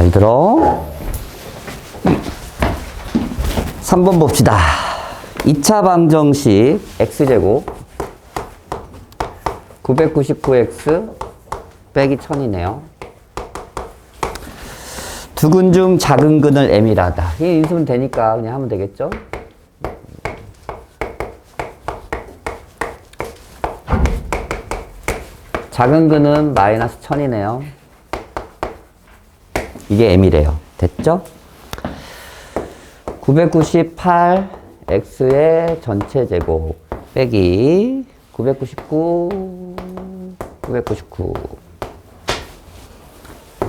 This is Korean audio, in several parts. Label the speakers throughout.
Speaker 1: 잘 들어. 3번 봅시다. 2차 방정식 x제곱 999x 빼기 1000이네요. 두 근 중 작은 근을 m이라 하다. 이 인수분 되니까 그냥 하면 되겠죠? 작은 근은 마이너스 1000이네요. 이게 m이래요. 됐죠? 998x의 전체 제곱 빼기 999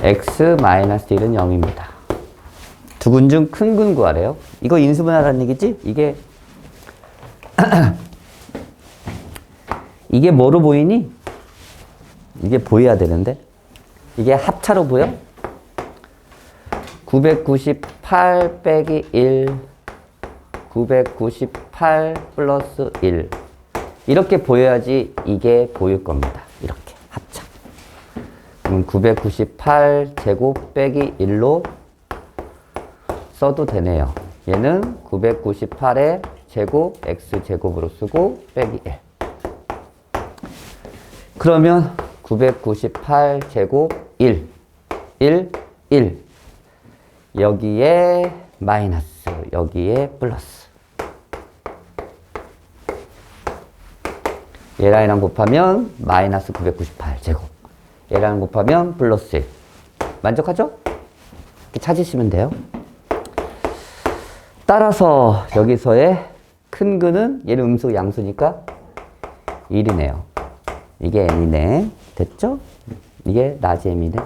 Speaker 1: x 마이너스 1은 0입니다. 두 근 중 큰 근 구하래요. 이거 인수분해하라는 얘기지? 이게 뭐로 보이니? 이게 보여야 되는데 이게 합차로 보여? 998 빼기 1 998 플러스 1 이렇게 보여야지 이게 보일 겁니다. 이렇게 합차. 그럼 998 제곱 빼기 1로 써도 되네요. 얘는 998의 제곱 x제곱으로 쓰고 빼기 1. 그러면 998 제곱 1 여기에 마이너스 여기에 플러스 얘랑 얘랑 곱하면 마이너스 998 제곱 얘랑 곱하면 플러스 1 만족하죠? 이렇게 찾으시면 돼요. 따라서 여기서의 큰 근은 얘는 음수 양수니까 1이네요. 이게 n이네. 됐죠? 이게 라지 m이네.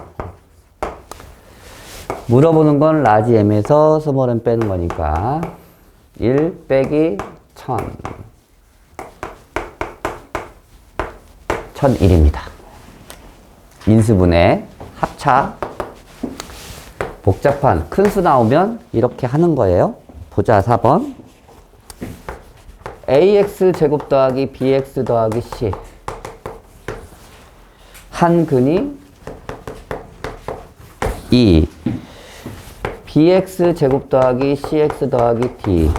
Speaker 1: 물어보는 건 라지 m에서 스몰은 빼는 거니까 1 빼기 1000 1001입니다. 인수분해 합차 복잡한 큰 수 나오면 이렇게 하는 거예요. 보자 4번 ax 제곱 더하기 bx 더하기 c 한 근이 2 bx 제곱 더하기 cx 더하기 d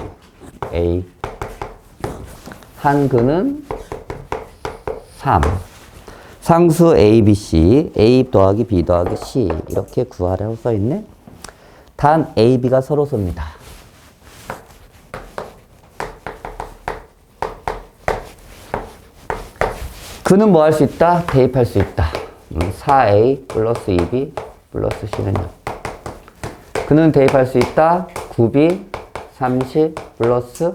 Speaker 1: a 한 근은 3 상수 a, b, c a 더하기 b 더하기 c 이렇게 구하라고 써있네. 단 a, b가 서로소입니다. 그는 뭐 할 수 있다? 대입할 수 있다. 4a 플러스 2b 플러스 c는 0. 그는 대입할 수 있다. 9b 30 플러스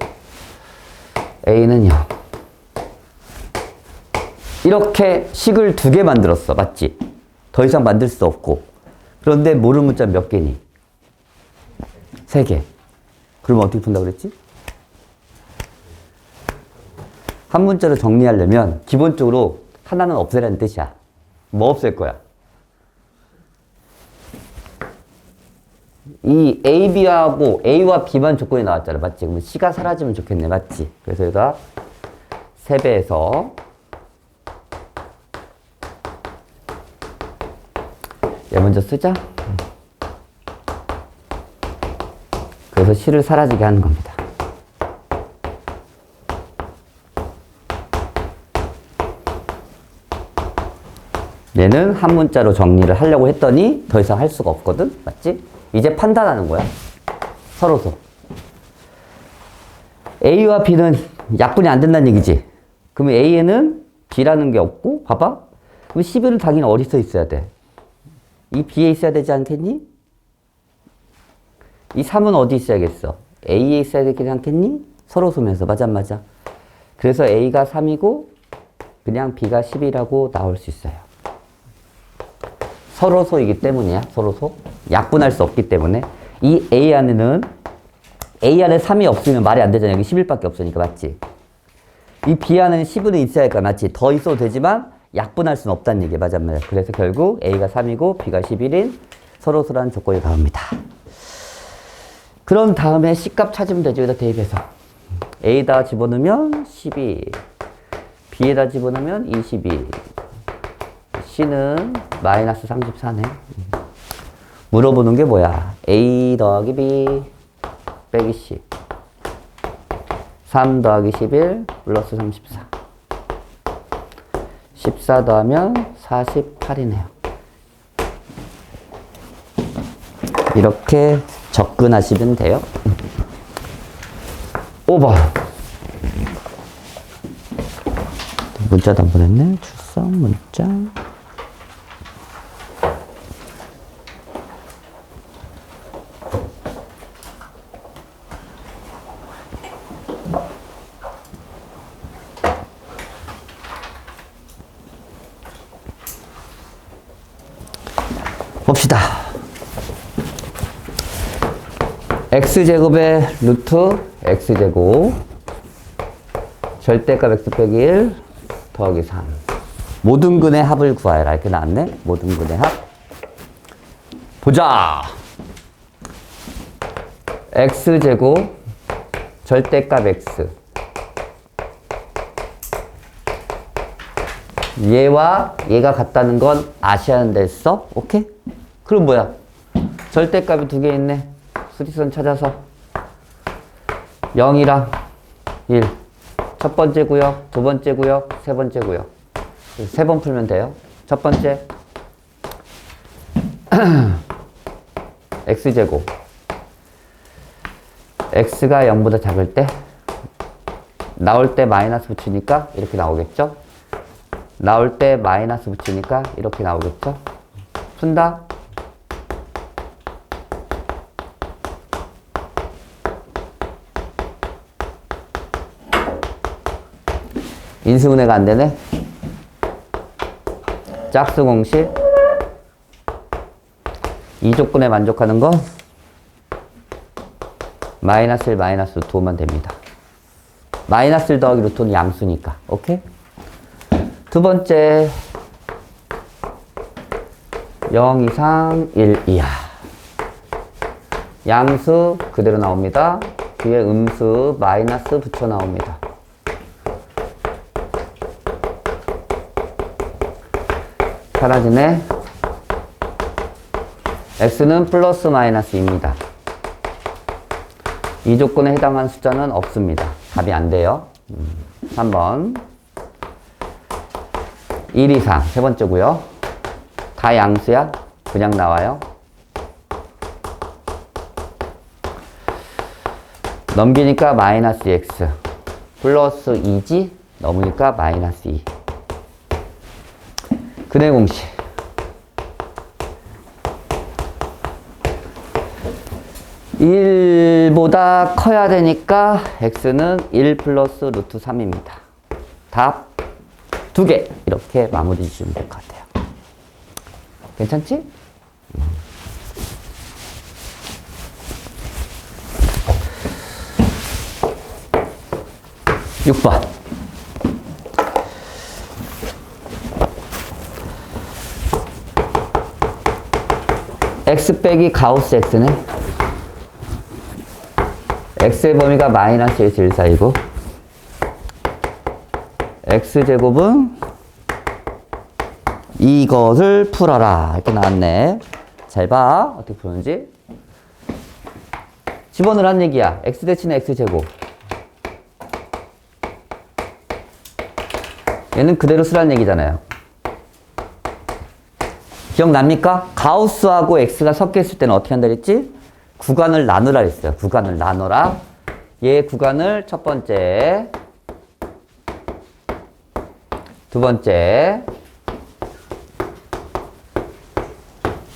Speaker 1: a는 0. 이렇게 식을 2개 만들었어. 맞지? 더 이상 만들 수 없고. 그런데 모르는 문자 몇 개니? 3개. 그러면 어떻게 푼다고 그랬지? 한 문자로 정리하려면 기본적으로 하나는 없애라는 뜻이야. 뭐 없앨 거야? 이 A, B하고 A와 B만 조건이 나왔잖아. 맞지? 그럼 C가 사라지면 좋겠네. 맞지? 그래서 여기다 3배에서 얘 먼저 쓰자. 그래서 C를 사라지게 하는 겁니다. 얘는 한 문자로 정리를 하려고 했더니 더 이상 할 수가 없거든? 맞지? 이제 판단하는 거야. 서로서. A와 B는 약분이 안 된다는 얘기지? 그러면 A에는 B라는 게 없고, 봐봐. 그럼 11은 당연히 어디 써 있어야 돼? 이 B에 있어야 되지 않겠니? 이 3은 어디 있어야겠어? A에 있어야 되지 않겠니? 서로소면서. 맞아, 맞아. 그래서 A가 3이고, 그냥 B가 10이라고 나올 수 있어요. 서로소이기 때문이야. 서로소. 약분할 수 없기 때문에. 이 A 안에는 A 안에 3이 없으면 말이 안 되잖아. 여기 11밖에 없으니까. 맞지? 이 B 안에는 10은 있어야 할까? 맞지? 더 있어도 되지만 약분할 수는 없다는 얘기야. 맞아, 맞아. 그래서 결국 A가 3이고 B가 11인 서로소라는 조건이 나옵니다. 그럼 다음에 C값 찾으면 되죠. 여기다 대입해서. A에다 집어넣으면 12. B에다 집어넣으면 22. C는 마이너스 34네. 물어보는 게 뭐야? A 더하기 B 빼기 C 3 더하기 11 플러스 34 14 더하면 48이네요. 이렇게 접근하시면 돼요. 5번 문자도 안 보냈네. 출석 문자 봅시다. x제곱의 루트 x제곱 절대값 x 빼기 1 더하기 3 모든 근의 합을 구하여라 이렇게 나왔네. 모든 근의 합 보자. x제곱 절대값 x 얘와 얘가 같다는 건 아셔야 됐어? 오케이? 그럼 뭐야? 절대값이 두 개 있네. 수직선 찾아서 0이랑 1 첫 번째 구역, 두 번째 구역, 세 번째 구역 세 번 풀면 돼요. 첫 번째 x제곱 x가 0보다 작을 때 나올 때 마이너스 붙이니까 이렇게 나오겠죠? 나올 때 마이너스 붙이니까 이렇게 나오겠죠? 푼다? 인수분해가 안 되네? 짝수 공식 이 조건에 만족하는 건 마이너스 1, 마이너스 루트 5만 됩니다. 마이너스 1 더하기 루트는 양수니까. 오케이? 두 번째 0 이상 1 이하 양수 그대로 나옵니다. 뒤에 음수 마이너스 붙여 나옵니다. 사라지네. x는 플러스 마이너스 2입니다. 이 조건에 해당하는 숫자는 없습니다. 답이 안 돼요. 3번 1 이상 세 번째고요. 다 양수야. 그냥 나와요. 넘기니까 마이너스 x 플러스 2지 넘으니까 마이너스 2 근의 공식 1보다 커야 되니까 x는 1 플러스 루트 3입니다. 답 2개 이렇게 마무리 지으면 될 것 같아요. 괜찮지? 6번 x 빼기 가우스 x네. x의 범위가 마이너스 1에서 1 사이고 x제곱은 이것을 풀어라 이렇게 나왔네. 잘 봐. 어떻게 푸는지. 집어넣으란 얘기야. x 대신에 x제곱. 얘는 그대로 쓰란 얘기잖아요. 기억납니까? 가우스하고 x가 섞여 있을 때는 어떻게 한다 그랬지? 구간을 나누라 했어요. 구간을 나눠라. 얘 구간을 첫 번째, 두 번째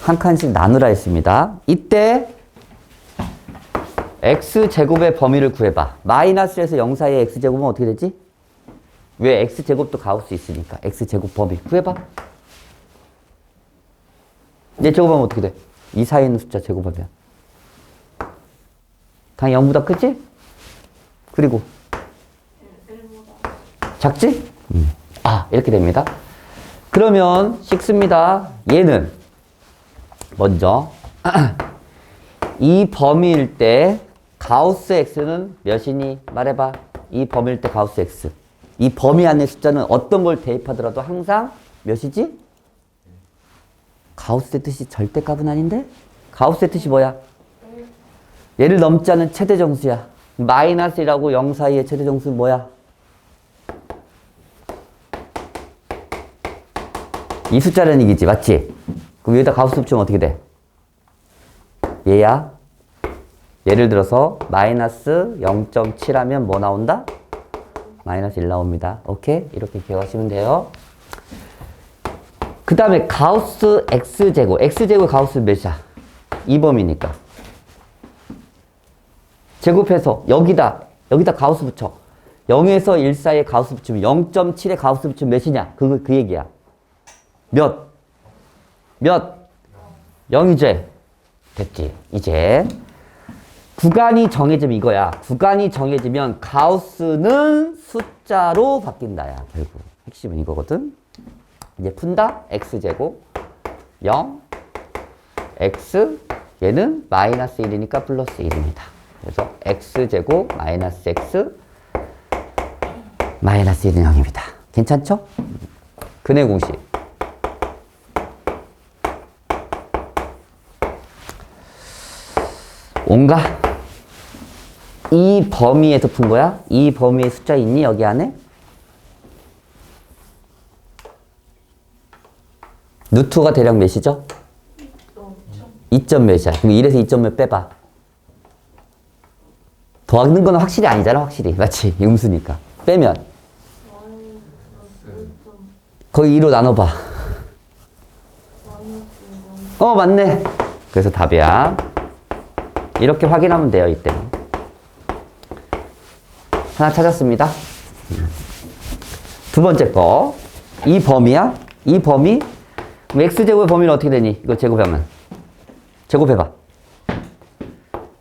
Speaker 1: 한 칸씩 나누라 했습니다. 이때 x제곱의 범위를 구해봐. 마이너스에서 0 사이의 x제곱은 어떻게 되지? 왜 x제곱도 가우스 있으니까 x제곱 범위 구해봐. 이제 제곱하면 어떻게 돼? 이 사이에 있는 숫자 제곱하면 당연히 0보다 크지? 그리고 작지? 이렇게 됩니다. 그러면 식습니다. 얘는 먼저 이 범위일 때 가우스 x는 몇이니? 말해봐. 이 범위일 때 가우스 x. 이 범위 안에 숫자는 어떤 걸 대입하더라도 항상 몇이지? 가우스의 뜻이 절대값은 아닌데? 가우스의 뜻이 뭐야? 얘를 넘지 않은 최대 정수야. 마이너스 1하고 0 사이의 최대 정수는 뭐야? 이 숫자라는 얘기지, 맞지? 그럼 여기다 가우스 붙이면 어떻게 돼? 얘야. 예를 들어서 마이너스 0.7 하면 뭐 나온다? 마이너스 1 나옵니다. 오케이? 이렇게 기억하시면 돼요. 그 다음에 가우스 x제곱. x제곱 가우스 몇이야? 2범위니까. 제곱해서 여기다 가우스 붙여. 0에서 1 사이에 가우스 붙이면 0.7에 가우스 붙이면 몇이냐? 그 얘기야. 몇? 0이제. 됐지? 이제. 구간이 정해지면 이거야. 구간이 정해지면 가우스는 숫자로 바뀐다야. 결국. 핵심은 이거거든. 이제 푼다. x제곱 0 x 얘는 마이너스 1이니까 플러스 1입니다. 그래서 x제곱 마이너스 x 마이너스 1은 0입니다. 괜찮죠? 근해 공식. 온가? 이 범위에서 푼 거야? 이 범위에 숫자 있니? 여기 안에? 루트가 대략 몇이죠? 2점 몇이야. 그럼 1에서 2점 몇 빼봐. 더하는 건 확실히 아니잖아, 확실히. 맞지? 음수니까. 빼면. 거의 2로 나눠봐. 맞네. 그래서 답이야. 이렇게 확인하면 돼요, 이때는. 하나 찾았습니다. 두 번째 거. 이 범위야? 이 범위? 그럼 x제곱의 범위는 어떻게 되니? 이거 제곱하면. 제곱해봐.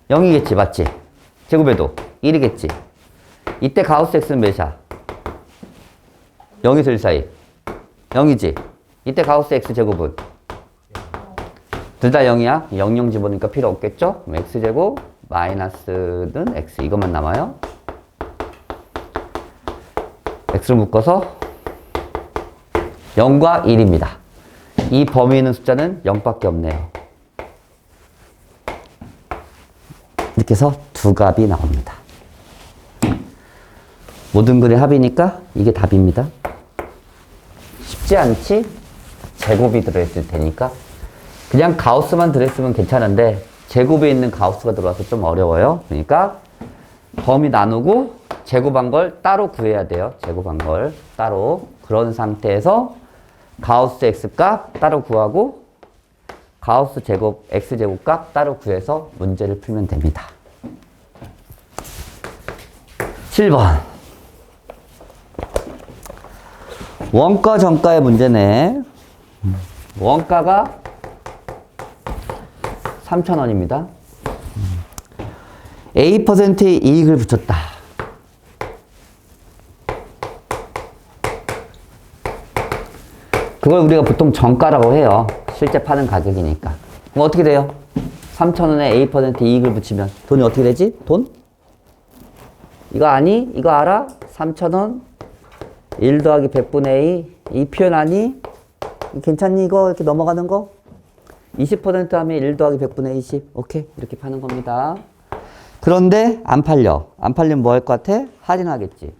Speaker 1: 0이겠지, 맞지? 제곱해도 1이겠지. 이때 가우스 x는 몇이야? 0에서 1 사이. 0이지? 이때 가우스 x 제곱은? 둘 다 0이야? 0 집어넣으니까 필요 없겠죠? 그럼 x제곱 마이너스는 x 이것만 남아요. x를 묶어서 0과 1입니다. 이 범위에 있는 숫자는 0밖에 없네요. 이렇게 해서 두 값이 나옵니다. 모든 근의 합이니까 이게 답입니다. 쉽지 않지? 제곱이 들어있을 테니까. 그냥 가우스만 들어있으면 괜찮은데 제곱에 있는 가우스가 들어와서 좀 어려워요. 그러니까 범위 나누고 제곱한 걸 따로 구해야 돼요. 제곱한 걸 따로. 그런 상태에서 가우스 x값 따로 구하고 가우스 제곱 x제곱 값 따로 구해서 문제를 풀면 됩니다. 7번. 원가 정가의 문제네. 원가가 3,000원입니다. A%의 이익을 붙였다. 그걸 우리가 보통 정가라고 해요. 실제 파는 가격이니까. 그럼 어떻게 돼요? 3,000원에 A% 이익을 붙이면 돈이 어떻게 되지? 돈? 이거 아니? 이거 알아? 3,000원 1 더하기 100분의 A 이 표현 아니? 괜찮니 이거? 이렇게 넘어가는 거? 20% 하면 1 더하기 100분의 20 오케이 이렇게 파는 겁니다. 그런데 안 팔려. 안 팔리면 뭐 할 것 같아? 할인하겠지.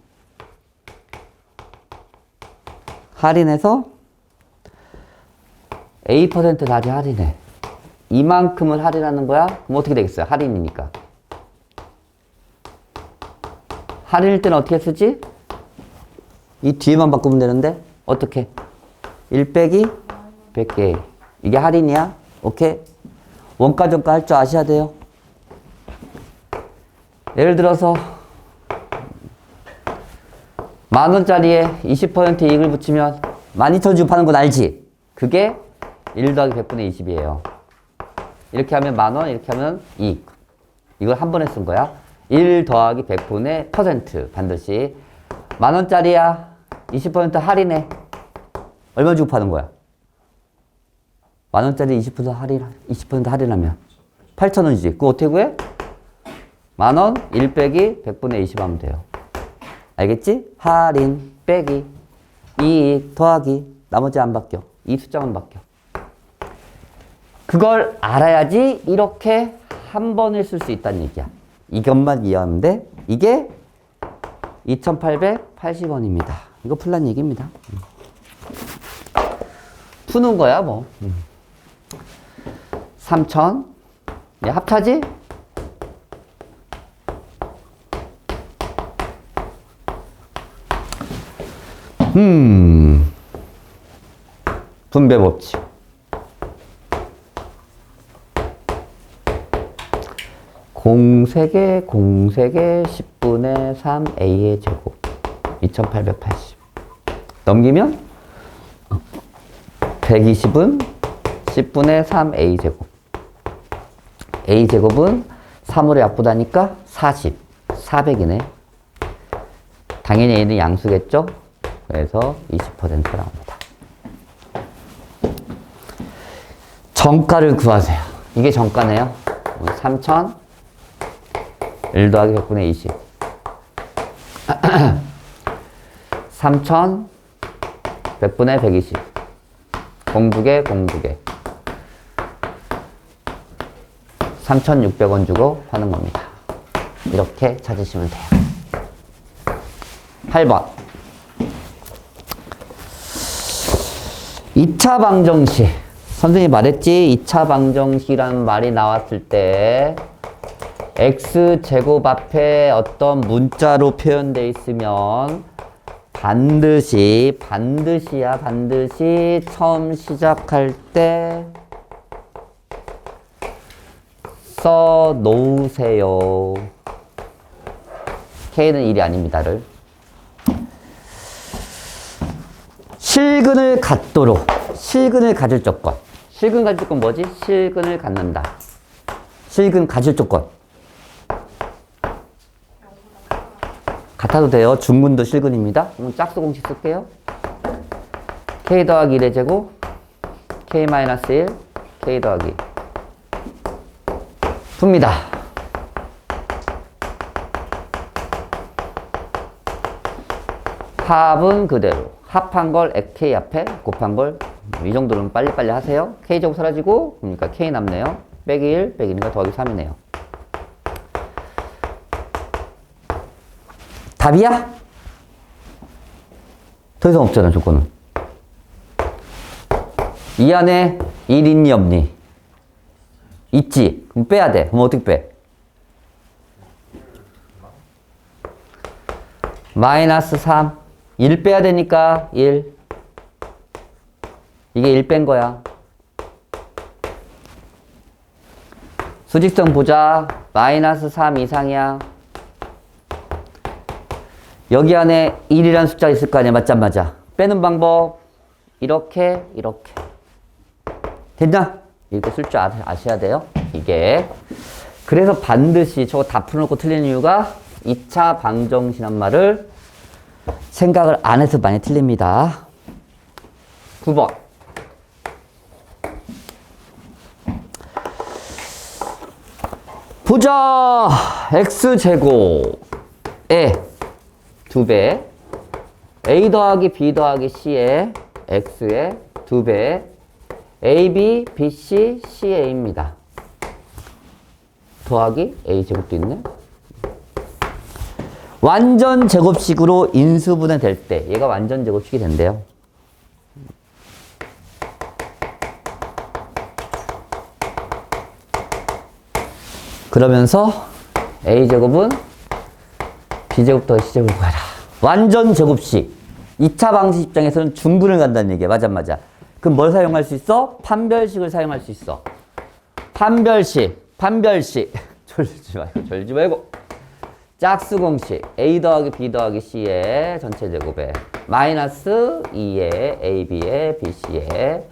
Speaker 1: 할인해서 A% 다시 할인해. 이만큼을 할인하는 거야? 그럼 어떻게 되겠어요? 할인이니까. 할인일 때는 어떻게 쓰지? 이 뒤에만 바꾸면 되는데 어떻게? 1 빼기 100개. 이게 할인이야? 오케이? 원가 정가 할 줄 아셔야 돼요. 예를 들어서 10,000원짜리에 20% 이익을 붙이면 12,000원 주고 파는 건 알지? 그게 1 더하기 100분의 20이에요. 이렇게 하면 10,000원, 이렇게 하면 이익. 이걸 한 번에 쓴 거야. 1 더하기 100분의 퍼센트 반드시. 10,000원짜리야. 20% 할인해. 얼마 주고 파는 거야? 10,000원짜리 20% 할인하면 8,000원이지. 그거 어떻게 구해? 10,000원 1 빼기 100분의 20 하면 돼요. 알겠지? 할인 빼기 이익 더하기 나머지 안 바뀌어. 이 숫자만 바뀌어. 그걸 알아야지 이렇게 한 번을 쓸 수 있다는 얘기야. 이것만 이해하면 돼. 이게 2880원입니다. 이거 풀란 얘기입니다. 푸는 거야 뭐. 3000 합차지? 분배 법칙. 공세개 10분의 3a의 제곱 2880 넘기면 120은 10분의 3a 제곱 a 제곱은 3으로 약보다니까 40 400이네. 당연히 a는 양수겠죠. 그래서 20%가 나옵니다. 정가를 구하세요. 이게 정가네요. 3000 1 더하기 100분의 20 3000 100분의 120 공두개 3,600원 주고 파는 겁니다. 이렇게 찾으시면 돼요. 8번 2차 방정식. 선생님이 말했지 2차 방정식이라는 말이 나왔을 때 x제곱 앞에 어떤 문자로 표현되어 있으면 반드시 처음 시작할 때 써 놓으세요. K는 1이 아닙니다를. 실근을 갖도록. 실근을 가질 조건. 실근 가질 조건 뭐지? 실근을 갖는다. 실근 가질 조건. 같아도 돼요. 중근도 실근입니다. 그럼 짝수 공식 쓸게요. K 더하기 1의 제곱 K-1 K 더하기 풉니다. 합은 그대로. 합한 걸 K 앞에 곱한 걸 이 정도는 빨리빨리 하세요. K제곱 사라지고 그러니까 K 남네요. 빼기 1 빼기 1이니까 더하기 3이네요. 답이야? 더 이상 없잖아, 조건은. 이 안에 1 있니, 없니? 있지. 그럼 빼야 돼. 그럼 어떻게 빼? 마이너스 3. 1 빼야 되니까 1. 이게 1 뺀 거야. 수직선 보자. 마이너스 3 이상이야. 여기 안에 1이라는 숫자가 있을 거 아니야. 맞지 안 맞아? 빼는 방법 이렇게 됐나? 이렇게 쓸 줄 아셔야 돼요. 이게 그래서 반드시 저거 다 풀어놓고 틀리는 이유가 2차 방정식이란 말을 생각을 안 해서 많이 틀립니다. 9번 보자. x제곱에 2배 a 더하기 b 더하기 c의 x의 2배 ab, bc, ca입니다. 더하기 a제곱도 있네. 완전 제곱식으로 인수분해 될 때 얘가 완전 제곱식이 된대요. 그러면서 a제곱은 b제곱 더하기 c제곱을 구하라. 완전 제곱식. 2차 방식 입장에서는 중분을 간다는 얘기야. 맞아, 맞아. 그럼 뭘 사용할 수 있어? 판별식을 사용할 수 있어. 판별식. 졸지 말고. 짝수 공식. a 더하기 b 더하기 c의 전체 제곱에 마이너스 2의 ab의 bc의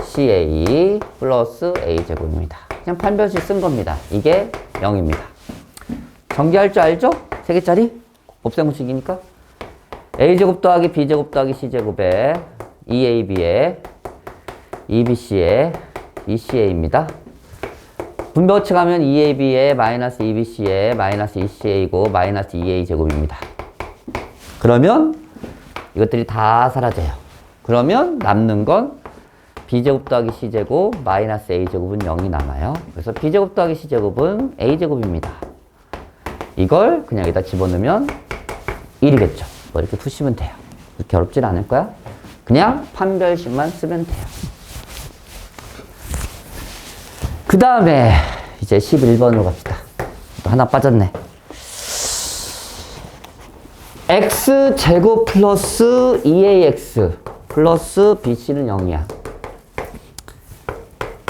Speaker 1: ca 플러스 a 제곱입니다. 그냥 판별식 쓴 겁니다. 이게 0입니다. 전개할 줄 알죠? 3개짜리? 곱셈공식이니까. a제곱 더하기 b제곱 더하기 c제곱에 2ab의 2bc의 2ca입니다. 분배어치 가면 2ab의 마이너스 2bc의 마이너스 2ca이고 마이너스 2a 제곱입니다. 그러면 이것들이 다 사라져요. 그러면 남는 건 b제곱 더하기 c제곱 마이너스 a제곱은 0이 남아요. 그래서 b제곱 더하기 c제곱은 a제곱입니다. 이걸 그냥 여기다 집어넣으면 1이겠죠. 뭐 이렇게 푸시면 돼요. 그렇게 어렵진 않을 거야. 그냥 판별식만 쓰면 돼요. 그 다음에 이제 11번으로 갑시다. 또 하나 빠졌네. x제곱 플러스 2ax 플러스 bc는 0이야.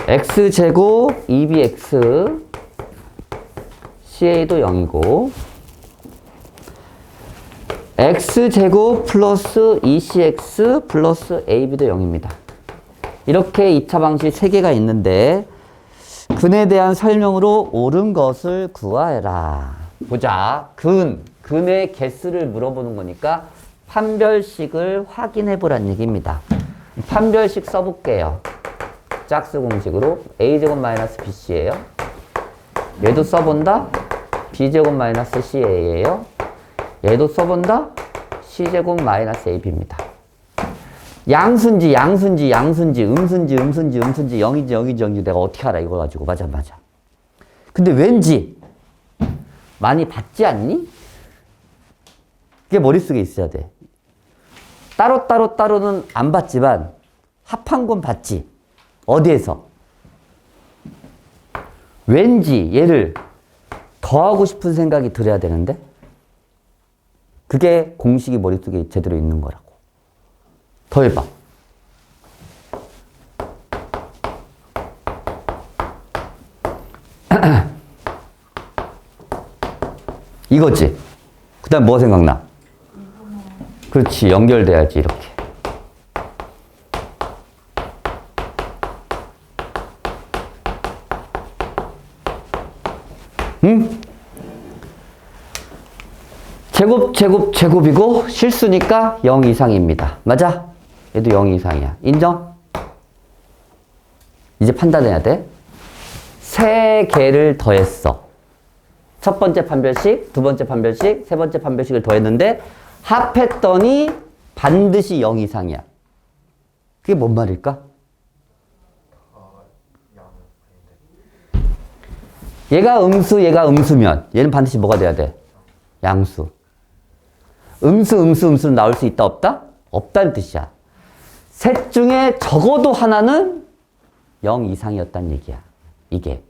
Speaker 1: x제곱 2bx ca도 0이고 x제곱 플러스 2cx 플러스 ab도 0입니다. 이렇게 2차 방식 3개가 있는데 근에 대한 설명으로 옳은 것을 구하해라. 보자. 근의 개수를 물어보는 거니까 판별식을 확인해 보란 얘기입니다. 판별식 써볼게요. 짝수 공식으로 a제곱 마이너스 bc예요. 얘도 써본다. b제곱 마이너스 ca예요. 얘도 써본다. c제곱 마이너스 ab입니다. 양수인지 음수인지 0인지 내가 어떻게 알아 이거 가지고. 맞아. 근데 왠지 많이 받지 않니? 그게 머릿속에 있어야 돼. 따로는 안 받지만 합한 건 받지. 어디에서? 왠지 얘를 더하고 싶은 생각이 들어야 되는데 그게 공식이 머릿속에 제대로 있는 거라고. 더해봐. 이거지. 그 다음 뭐 생각나? 그렇지. 연결돼야지 이렇게. 응? 제곱이고 실수니까 0 이상입니다. 맞아? 얘도 0 이상이야. 인정? 이제 판단해야 돼. 세 개를 더했어. 첫 번째 판별식, 두 번째 판별식, 세 번째 판별식을 더했는데 합했더니 반드시 0 이상이야. 그게 뭔 말일까? 얘가 음수, 얘가 음수면 얘는 반드시 뭐가 돼야 돼? 양수. 음수는 나올 수 있다, 없다? 없다는 뜻이야. 셋 중에 적어도 하나는 0 이상이었다는 얘기야. 이게.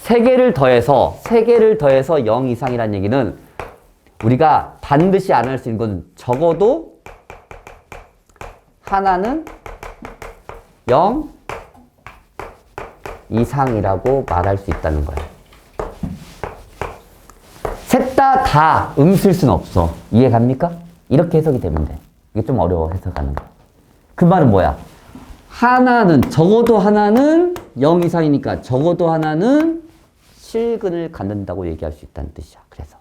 Speaker 1: 세 개를 더해서 0 이상이라는 얘기는 우리가 반드시 안 할 수 있는 건 적어도 하나는 0 이상이라고 말할 수 있다는 거야. 셋 다 음수일 수는 없어. 이해 갑니까? 이렇게 해석이 되면 돼. 이게 좀 어려워, 해석하는 거. 그 말은 뭐야? 적어도 하나는 0 이상이니까 적어도 하나는 실근을 갖는다고 얘기할 수 있다는 뜻이야. 그래서.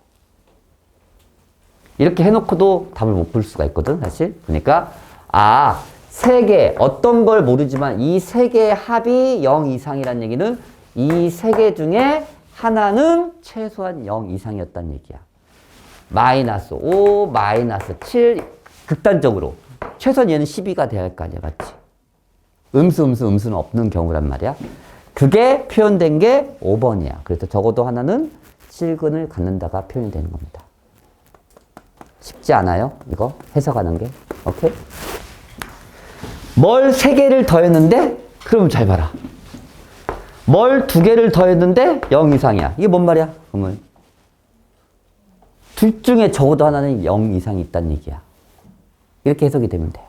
Speaker 1: 이렇게 해놓고도 답을 못 풀 수가 있거든, 사실. 그러니까, 세 개, 어떤 걸 모르지만 이 세 개의 합이 0 이상이라는 얘기는 이 세 개 중에 하나는 최소한 0 이상이었다는 얘기야. 마이너스 5, 마이너스 7, 극단적으로. 최소한 얘는 12가 돼야 할 거 아니야, 맞지? 음수는 없는 경우란 말이야. 그게 표현된 게 5번이야. 그래서 적어도 하나는 실근을 갖는다가 표현이 되는 겁니다. 쉽지 않아요? 이거 해석하는 게. 오케이? 뭘 3개를 더했는데? 그러면 잘 봐라. 뭘 2개를 더했는데 0 이상이야. 이게 뭔 말이야? 그러면 둘 중에 적어도 하나는 0 이상이 있다는 얘기야. 이렇게 해석이 되면 돼요.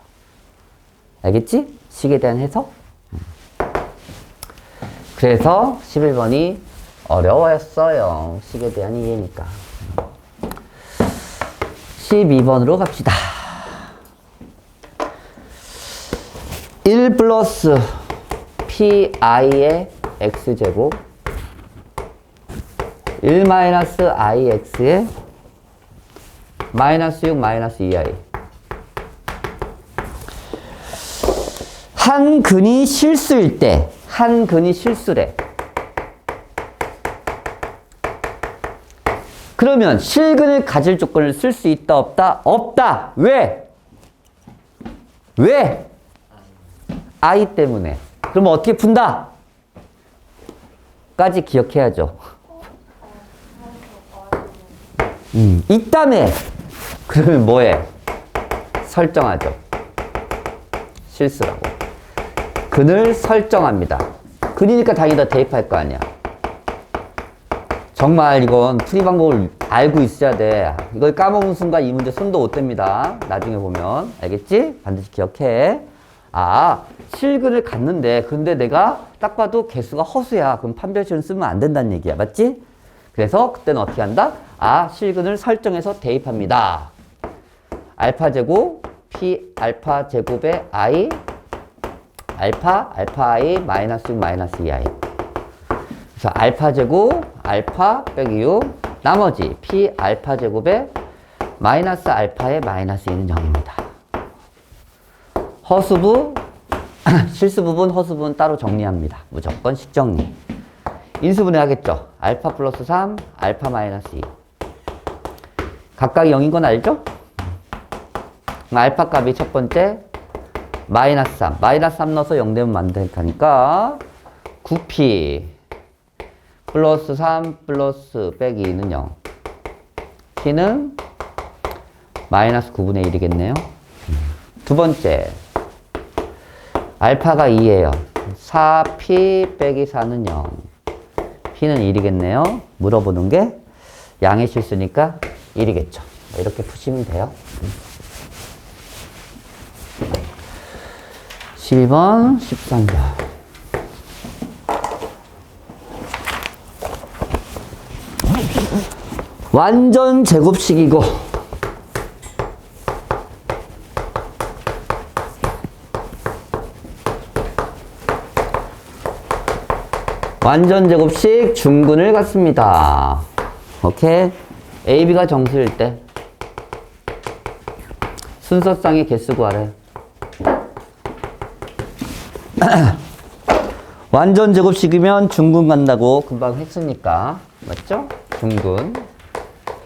Speaker 1: 알겠지? 식에 대한 해석? 그래서 11번이 어려웠어요. 식에 대한 이해니까. 12번으로 갑시다. 1 플러스 pi의 x제곱 1 마이너스 ix의 마이너스 6 마이너스 2i. 한 근이 실수일 때, 한 근이 실수래. 그러면 실근을 가질 조건을 쓸 수 있다, 없다? 없다. 왜? I 때문에. 그러면 어떻게 푼다? 까지 기억해야죠. 있다며. 그러면 뭐해? 설정하죠. 실수라고. 근을 설정합니다. 근이니까 당연히 다 대입할 거 아니야. 정말 이건 풀이 방법을 알고 있어야 돼. 이걸 까먹은 순간 이 문제 손도 못 댑니다. 나중에 보면. 알겠지? 반드시 기억해. 아, 실근을 갖는데 근데 내가 딱 봐도 개수가 허수야. 그럼 판별식을 쓰면 안 된다는 얘기야. 맞지? 그래서 그때는 어떻게 한다? 아, 실근을 설정해서 대입합니다. 알파 제곱 p 알파 제곱의 i 알파 i 마이너스 6 마이너스 2i. 그래서 알파 제곱 알파 빼기 6 나머지 p 알파 제곱의 마이너스 알파의 마이너스 2는 0입니다. 허수부 실수 부분 허수 부분 따로 정리합니다. 무조건 식정리. 인수분해 하겠죠. 알파 플러스 3 알파 마이너스 2 각각 0인 건 알죠? 알파 값이 첫 번째 마이너스 3 마이너스 3 넣어서 0 되면 만들니까 9p 플러스 3 플러스 빼기 2는 0 p는 마이너스 9분의 1이겠네요. 두 번째 알파가 2예요. 4p 빼기 4는 0 p는 1이겠네요. 물어보는 게 양의 실수니까 1이겠죠. 이렇게 푸시면 돼요. 12번, 13번. 완전 제곱식이고 완전 제곱식 중근을 갖습니다. 오케이. A, B가 정수일 때 순서상의 개수 구하래. 완전 제곱식이면 중근 간다고 금방 했으니까 맞죠? 중근.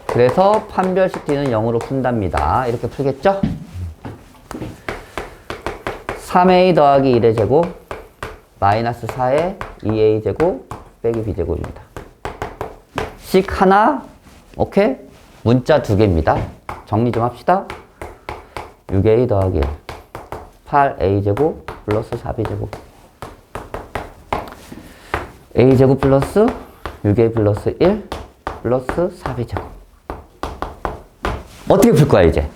Speaker 1: 그래서 판별식 D는 0으로 푼답니다. 이렇게 풀겠죠? 3A 더하기 1의 제곱 마이너스 4의 2A 제곱 빼기 B 제곱입니다. 식 하나 오케이? 문자 두 개입니다. 정리 좀 합시다. 6A 더하기 1 8A 제곱 플러스 4B 제곱 A 제곱 플러스 6A 플러스 1 플러스 4B 제곱. 어떻게 풀 거야 이제?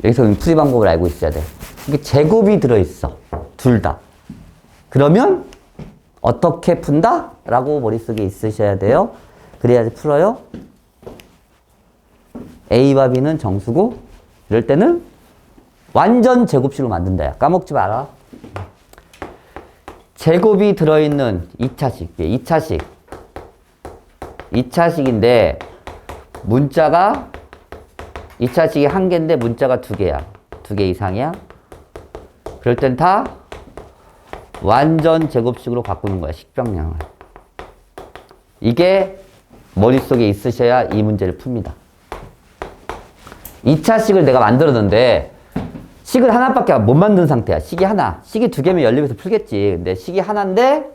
Speaker 1: 여기서 풀이 방법을 알고 있어야 돼. 이게 제곱이 들어있어. 둘 다. 그러면 어떻게 푼다? 라고 머릿속에 있으셔야 돼요. 그래야지 풀어요. A와 B는 정수고 이럴 때는 완전 제곱식으로 만든다. 까먹지 마라. 제곱이 들어있는 2차식. 2차식인데 문자가 2차식이 한 개인데 문자가 두 개야. 두 개 이상이야. 그럴 땐 다 완전 제곱식으로 바꾸는 거야. 식병량을. 이게 머릿속에 있으셔야 이 문제를 풉니다. 2차식을 내가 만들었는데 식을 하나밖에 못 만든 상태야. 식이 하나. 식이 두 개면 연립해서 풀겠지. 근데 식이 하나인데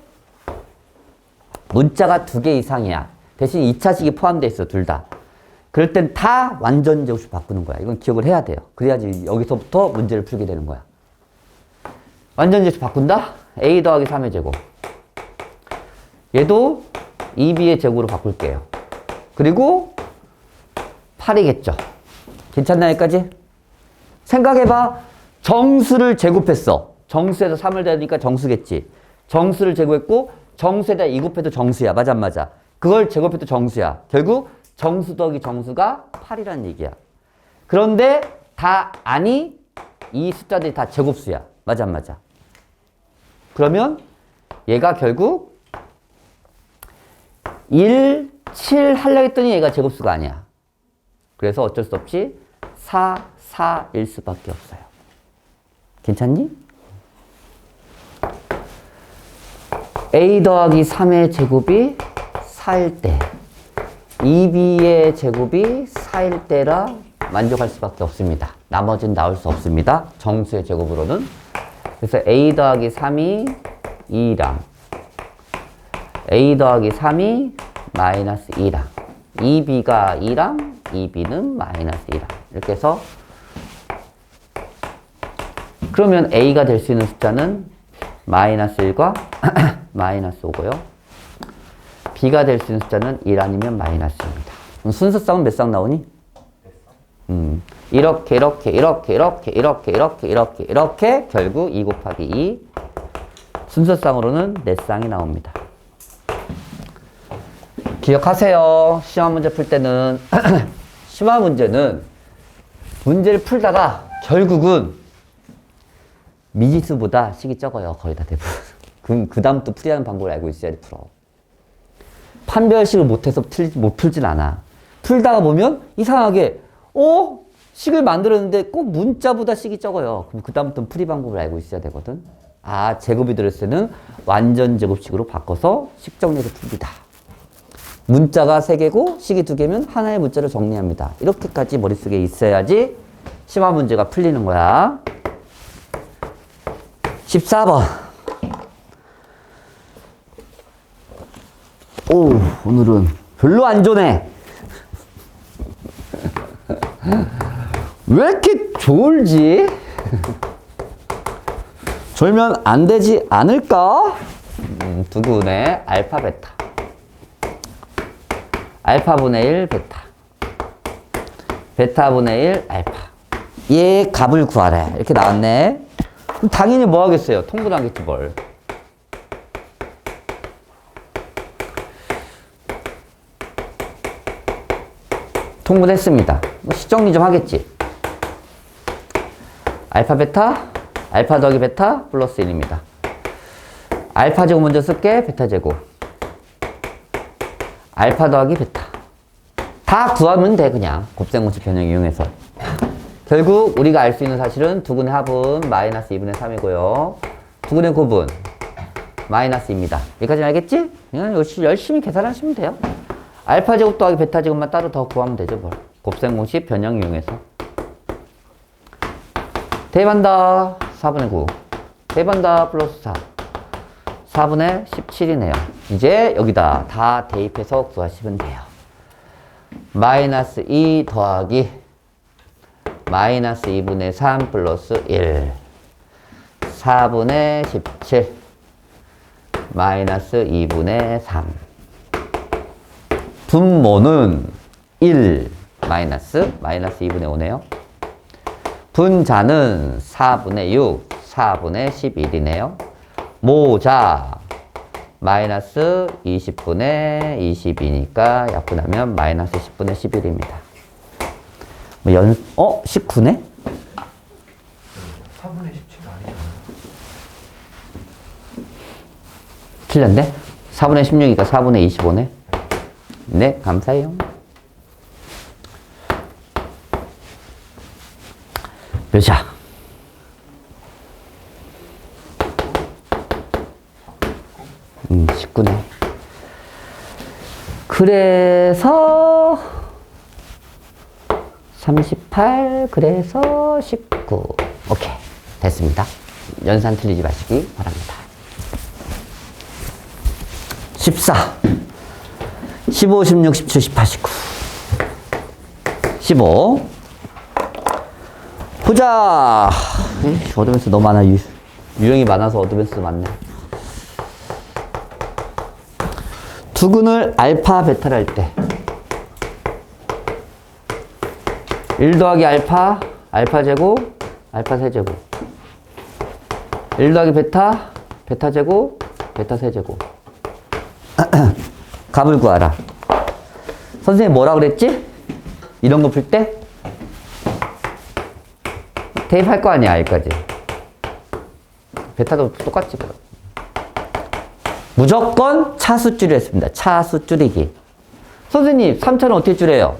Speaker 1: 문자가 두 개 이상이야. 대신 2차식이 포함되어 있어. 둘 다. 그럴 땐 다 완전 제곱식 바꾸는 거야. 이건 기억을 해야 돼요. 그래야지 여기서부터 문제를 풀게 되는 거야. 완전 제곱식 바꾼다? A 더하기 3의 제곱. 얘도 2B의 제곱으로 바꿀게요. 그리고 8이겠죠. 괜찮나 여기까지? 생각해봐. 정수를 제곱했어. 정수에서 3을 대니까 정수겠지. 정수를 제곱했고 정수에다 2 곱해도 정수야. 맞아 안 맞아? 그걸 제곱해도 정수야. 결국 정수 더하기 정수가 8이라는 얘기야. 그런데 다 아니 이 숫자들이 다 제곱수야. 맞아 안 맞아? 그러면 얘가 결국 1, 7 하려고 했더니 얘가 제곱수가 아니야. 그래서 어쩔 수 없이 4, 4일 수밖에 없어요. 괜찮니? A 더하기 3의 제곱이 4일 때 2B의 제곱이 4일 때라 만족할 수밖에 없습니다. 나머지는 나올 수 없습니다. 정수의 제곱으로는. 그래서 A 더하기 3이 2랑 A 더하기 3이 마이너스 2랑 2B가 2랑 2B는 마이너스 2랑 이렇게 해서 그러면 A가 될 수 있는 숫자는 마이너스 1과 마이너스 5고요. B가 될 수 있는 숫자는 1 아니면 마이너스입니다. 그럼 순서 쌍은 몇 쌍 나오니? 이렇게 결국 2 곱하기 2 순서 쌍으로는 4쌍이 나옵니다. 기억하세요. 시험 문제 풀 때는 시험 문제는 문제를 풀다가 결국은 미지수보다 식이 적어요. 거의 다 대부분. 그럼 그 다음 또 풀이하는 방법을 알고 있어야지 풀어. 판별식을 못해서 못 풀진 않아. 풀다가 보면 이상하게 식을 만들었는데 꼭 문자보다 식이 적어요. 그럼 그 다음부터는 풀이 방법을 알고 있어야 되거든. 아, 제곱이 들었을 때는 완전 제곱식으로 바꿔서 식 정리해서 풉니다. 문자가 3개고 식이 2개면 하나의 문자를 정리합니다. 이렇게까지 머릿속에 있어야지 심화 문제가 풀리는 거야. 14번. 오, 오늘은 별로 안 좋네. 왜 이렇게 졸지? 졸면 안 되지 않을까? 두근의 알파 베타. 알파분의 1 베타. 베타분의 1 알파. 얘 값을 구하래. 이렇게 나왔네. 그럼 당연히 뭐 하겠어요? 통분하겠지 뭘. 통분했습니다. 시정리 좀 하겠지. 알파 베타, 알파 더하기 베타 플러스 1입니다. 알파 제곱 먼저 쓸게. 베타 제곱. 알파 더하기 베타. 다 구하면 돼 그냥. 곱셈공식 변형 이용해서. 결국 우리가 알 수 있는 사실은 두근의 합은 마이너스 2분의 3이고요. 두근의 곱은 마이너스 2입니다. 여기까지 알겠지? 그냥 열심히 계산하시면 돼요. 알파 제곱 더하기 베타 제곱만 따로 더 구하면 되죠 뭘. 곱셈공식 변형 이용해서. 대입한다. 4분의 9. 대입한다. 플러스 4. 4분의 17이네요. 이제 여기다 다 대입해서 구하시면 돼요. 마이너스 2 더하기 마이너스 2분의 3 플러스 1. 4분의 17. 마이너스 2분의 3. 분모는 1. 마이너스 2분의 5네요. 분자는 4분의 6. 4분의 11이네요. 모자 마이너스 20분의 22니까 약분하면 마이너스 10분의 11입니다. 19네?
Speaker 2: 4분의 17 아니잖아.
Speaker 1: 틀렸네? 4분의 16이니까 4분의 25네? 네, 감사해요. 몇이야? 19네. 그래서 38, 그래서 19. 오케이. 됐습니다. 연산 틀리지 마시기 바랍니다. 14, 15, 16, 17, 18, 19. 15. 보자. 어드밴스 너무 많아. 유형이 많아서 어드밴스 많네. 두근을 알파, 베타를 할 때 1 더하기 알파, 알파 제곱, 알파 세제곱 1 더하기 베타, 베타 제곱, 베타 세제곱 값을 구하라. 선생님 뭐라 그랬지? 이런 거 풀 때? 대입할 거 아니야, 여기까지. 베타도 똑같지, 그럼. 무조건 차수 줄였습니다. 차수 줄이기. 선생님, 3차는 어떻게 줄여요?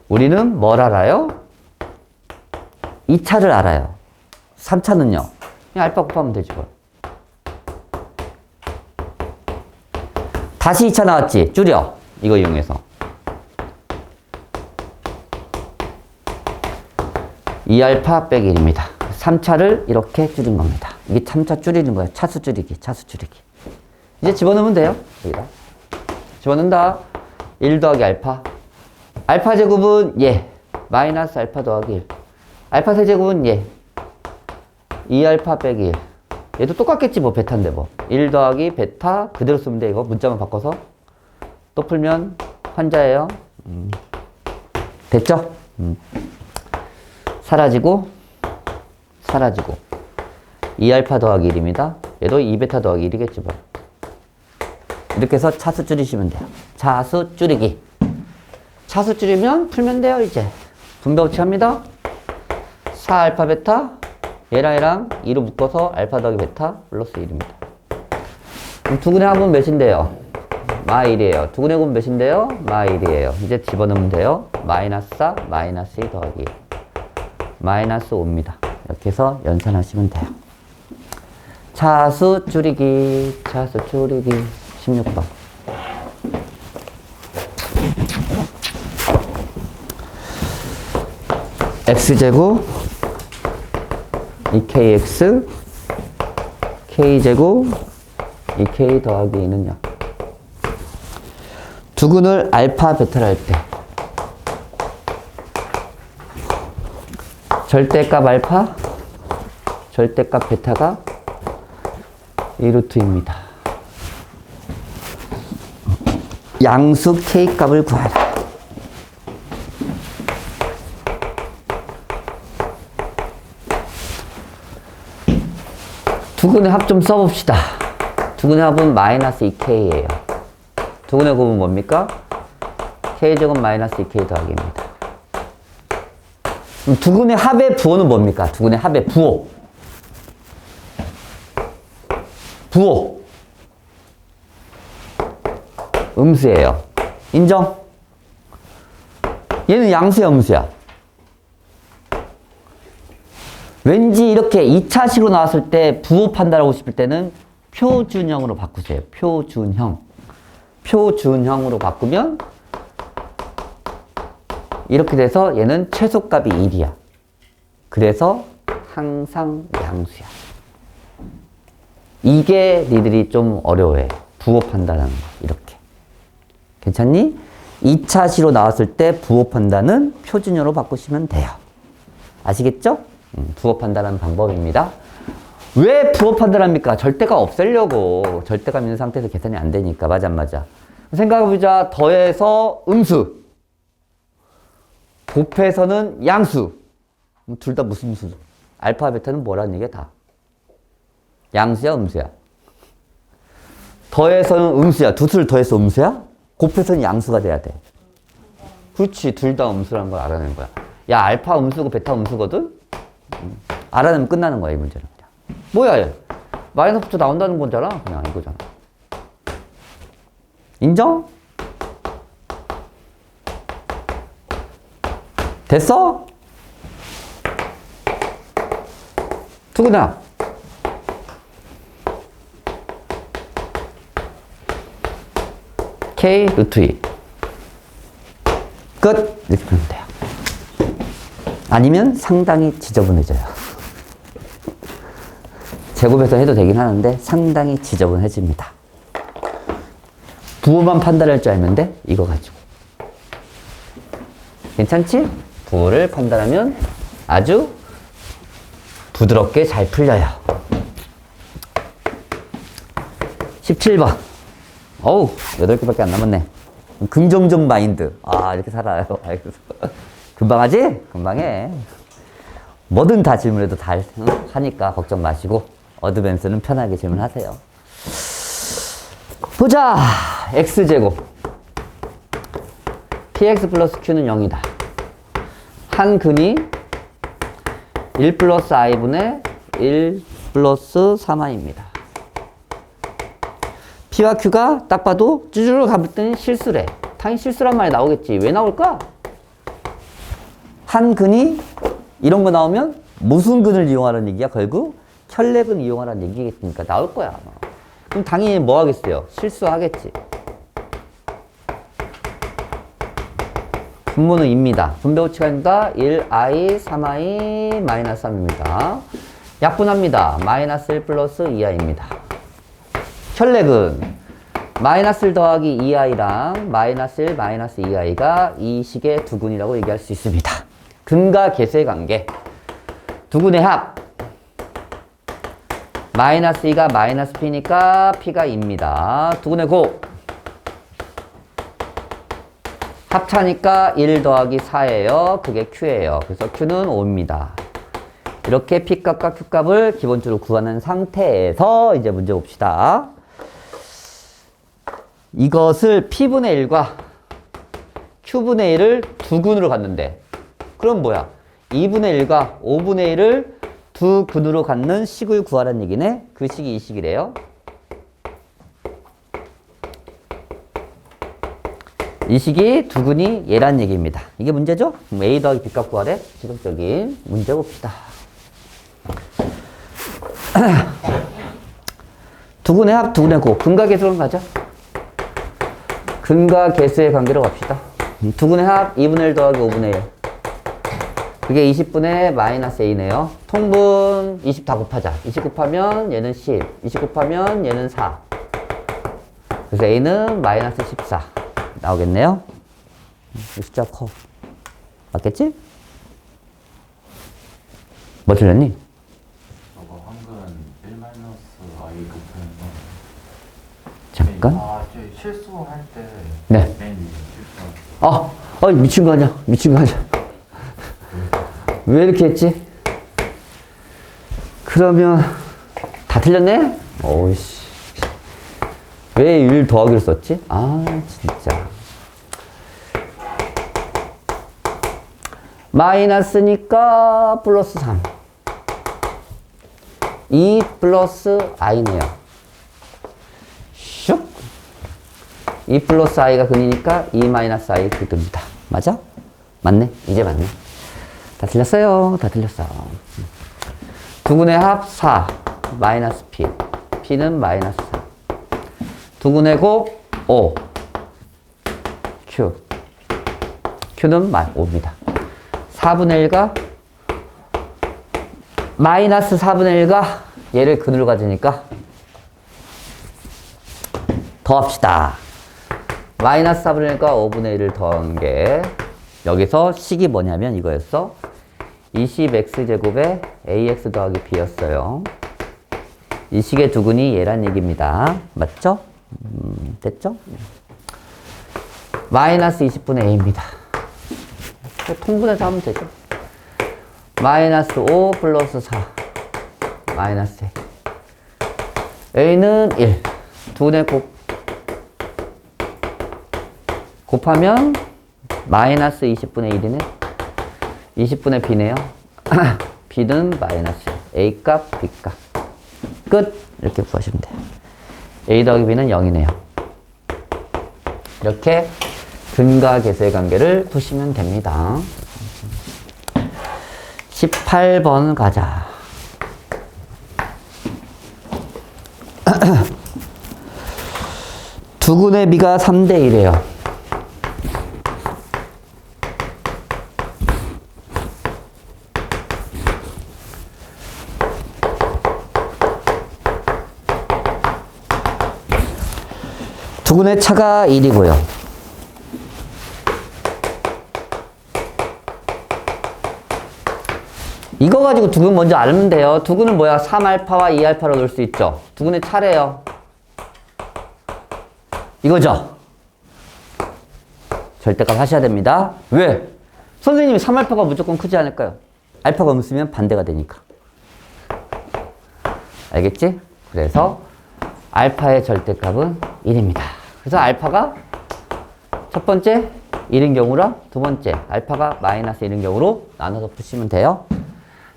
Speaker 1: 우리는 뭘 알아요? 2차를 알아요. 3차는요? 그냥 알파 곱하면 되지, 뭘. 다시 2차 나왔지? 줄여. 이거 이용해서. 2알파 빼기 1입니다. 참차를 이렇게 줄인 겁니다. 이게 참차 줄이는 거예요. 차수 줄이기, 차수 줄이기. 이제 집어넣으면 돼요. 여기다. 집어넣는다. 1 더하기 알파. 알파 제곱은 예. 마이너스 알파 더하기 1. 알파 세제곱은 예. 2알파 빼기 1. 얘도 똑같겠지 뭐 베타인데 뭐. 1 더하기 베타 그대로 쓰면 돼 이거. 문자만 바꿔서. 또 풀면 환자예요. 됐죠? 사라지고 사라지고 2알파 더하기 1입니다. 얘도 2베타 더하기 1이겠지 뭐. 이렇게 해서 차수 줄이시면 돼요. 차수 줄이기. 차수 줄이면 풀면 돼요 이제. 분배법칙 합니다. 4알파 베타 얘랑 얘랑 2로 묶어서 알파 더하기 베타 플러스 1입니다. 그럼 두근의 합은 몇인데요? 마1이에요. 두근의 곱은 몇인데요? 마1이에요. 이제 집어넣으면 돼요. 마이너스 4 마이너스 2 더하기 1 마이너스 5입니다. 이렇게 해서 연산하시면 돼요. 차수 줄이기, 차수 줄이기 16번. x제곱 2kx k제곱 2k 더하기 2는요. 두근을 알파 베타를 할 때 절대값 알파 절대값 베타가 2루트입니다. 양수 k 값을 구하라. 두근의 합 좀 써봅시다. 두근의 합은 마이너스 2k예요. 두근의 곱은 뭡니까? k제곱 마이너스 2k 더하기입니다. 그럼 두근의 합의 부호는 뭡니까? 두근의 합의 부호. 부호. 음수예요. 인정? 얘는 양수야, 음수야? 왠지 이렇게 2차식으로 나왔을 때 부호 판단하고 싶을 때는 표준형으로 바꾸세요. 표준형. 표준형으로 바꾸면 이렇게 돼서 얘는 최소값이 1이야. 그래서 항상 양수야. 이게 니들이 좀 어려워해. 부호 판단하는 거. 이렇게. 괜찮니? 2차식으로 나왔을 때 부호 판단은 표준형으로 바꾸시면 돼요. 아시겠죠? 부호 판단하는 방법입니다. 왜 부호 판단합니까? 절대가 없애려고. 절대감 있는 상태에서 계산이 안 되니까. 맞아 안 맞아? 생각해보자. 더해서 음수. 곱해서는 양수. 둘 다 무슨 수? 알파, 베타는 뭐라는 얘기야 다? 양수야, 음수야? 더해서는 음수야. 두 수를 더해서 음수야? 곱해서는 양수가 돼야 돼. 그렇지. 둘 다 음수라는 걸 알아내는 거야. 야, 알파 음수고 베타 음수거든? 알아내면 끝나는 거야, 이 문제는. 뭐야, 얘? 마이너스 부터 나온다는 거잖아. 그냥 이거잖아. 인정? 됐어? 두근아. K 루트 2. 끝. 이렇게 풀면 돼요. 아니면 상당히 지저분해져요. 제곱해서 해도 되긴 하는데 상당히 지저분해집니다. 부호만 판단할 줄 알면 돼? 이거 가지고. 괜찮지? 부호를 판단하면 아주 부드럽게 잘 풀려요. 17번. 어우, 8개밖에 안 남았네. 긍정적 마인드. 아, 이렇게 살아요. 알겠어. 금방 하지? 금방 해. 뭐든 다 질문해도 다 하니까 걱정 마시고 어드밴스는 편하게 질문하세요. 보자. x제곱 px 플러스 q는 0이다. 한 근이 1 플러스 i분의 1 플러스 3i입니다. p와 q가 딱 봐도 쭈쭈르 가봤더니 실수래. 당연히 실수란 말이 나오겠지. 왜 나올까? 한 근이 이런 거 나오면 무슨 근을 이용하라는 얘기야? 결국 혈렉은 이용하라는 얘기겠으니까 나올 거야. 아마. 그럼 당연히 뭐 하겠어요? 실수하겠지. 분모는 2입니다. 분배 호칭하니까 1i, 3i, 마이너스 3입니다. 약분합니다. 마이너스 1 플러스 2i입니다. 혈렉은 마이너스 1 더하기 2i랑 마이너스 1, 마이너스 2i가 이 식의 두근이라고 얘기할 수 있습니다. 근과 계수의 관계. 두근의 합. 마이너스 2가 마이너스 p니까 p가 2입니다. 두근의 곱. 합차니까 1 더하기 4예요. 그게 q예요. 그래서 q는 5입니다. 이렇게 p값과 q값을 기본적으로 구하는 상태에서 이제 문제 봅시다. 이것을 p분의 1과 q분의 1을 두근으로 갖는데 그럼 뭐야? 2분의 1과 5분의 1을 두 근으로 갖는 식을 구하라는 얘기네. 그 식이 이 식이래요. 이 식이 두 근이 얘란 얘기입니다. 이게 문제죠? A 더하기 B값 구하래. 지속적인 문제 봅시다. 두 근의 합, 두 근의 곱. 근과 계수로 가자. 근과 계수의 관계로 갑시다. 두 근의 합 2분의 1 더하기 5분의 1. 그게 20분의 마이너스 A네요. 통분 20 다 곱하자. 20 곱하면 얘는 10. 20 곱하면 얘는 4. 그래서 A는 마이너스 14. 나오겠네요. 숫자 커. 맞겠지? 뭐 틀렸니?
Speaker 2: 저거 한글은 1 마이너스 i 곱하면
Speaker 1: 잠깐.
Speaker 2: 저 실수할 때
Speaker 1: 네.
Speaker 2: 맨 실수.
Speaker 1: 미친 거 아니야? 미친 거 아니야? 왜 이렇게 했지? 그러면 다 틀렸네? 오이씨. 왜 1 더하기를 썼지? 아, 진짜. 마이너스니까 플러스 3. 2 플러스 i네요. 슉. 2 플러스 i가 근이니까 2 마이너스 i 그듭니다. 맞아? 맞네. 이제 맞네. 다 틀렸어요. 다 틀렸어. 두 근의 합 4. 마이너스 p. p는 마이너스 4. 두 근의 곱 5. q. q는 5입니다. 4분의 1가 마이너스 4분의 1가 얘를 근으로 가지니까 더합시다. 마이너스 4분의 1과 5분의 1을 더한 게 여기서 식이 뭐냐면 이거였어. 20x제곱에 ax 더하기 b였어요. 이 식의 두근이 얘란 얘기입니다. 맞죠? 됐죠? 마이너스 20분의 a입니다. 통분해서 하면 되죠. 마이너스 5 플러스 4 마이너스 a는 1 두근의 곱하면 마이너스 20분의 1이네. 20분의 b네요. b는 마이너스 a 값, b 값. 끝. 이렇게 구하시면 돼요. a 더하기 b는 0이네요. 이렇게 근과 계수의 관계를 푸시면 됩니다. 18번 가자. 두근의 b가 3대 1이에요. 두근의 차가 1이고요. 이거 가지고 두근 먼저 알면 돼요. 두근은 뭐야? 3알파와 2알파로 넣을 수 있죠. 두근의 차례요. 이거죠? 절대값 하셔야 됩니다. 왜? 선생님이 3알파가 무조건 크지 않을까요? 알파가 없으면 반대가 되니까. 알겠지? 그래서 알파의 절대값은 1입니다. 그래서 알파가 첫 번째 1인 경우랑 두 번째 알파가 마이너스 1인 경우로 나눠서 푸시면 돼요.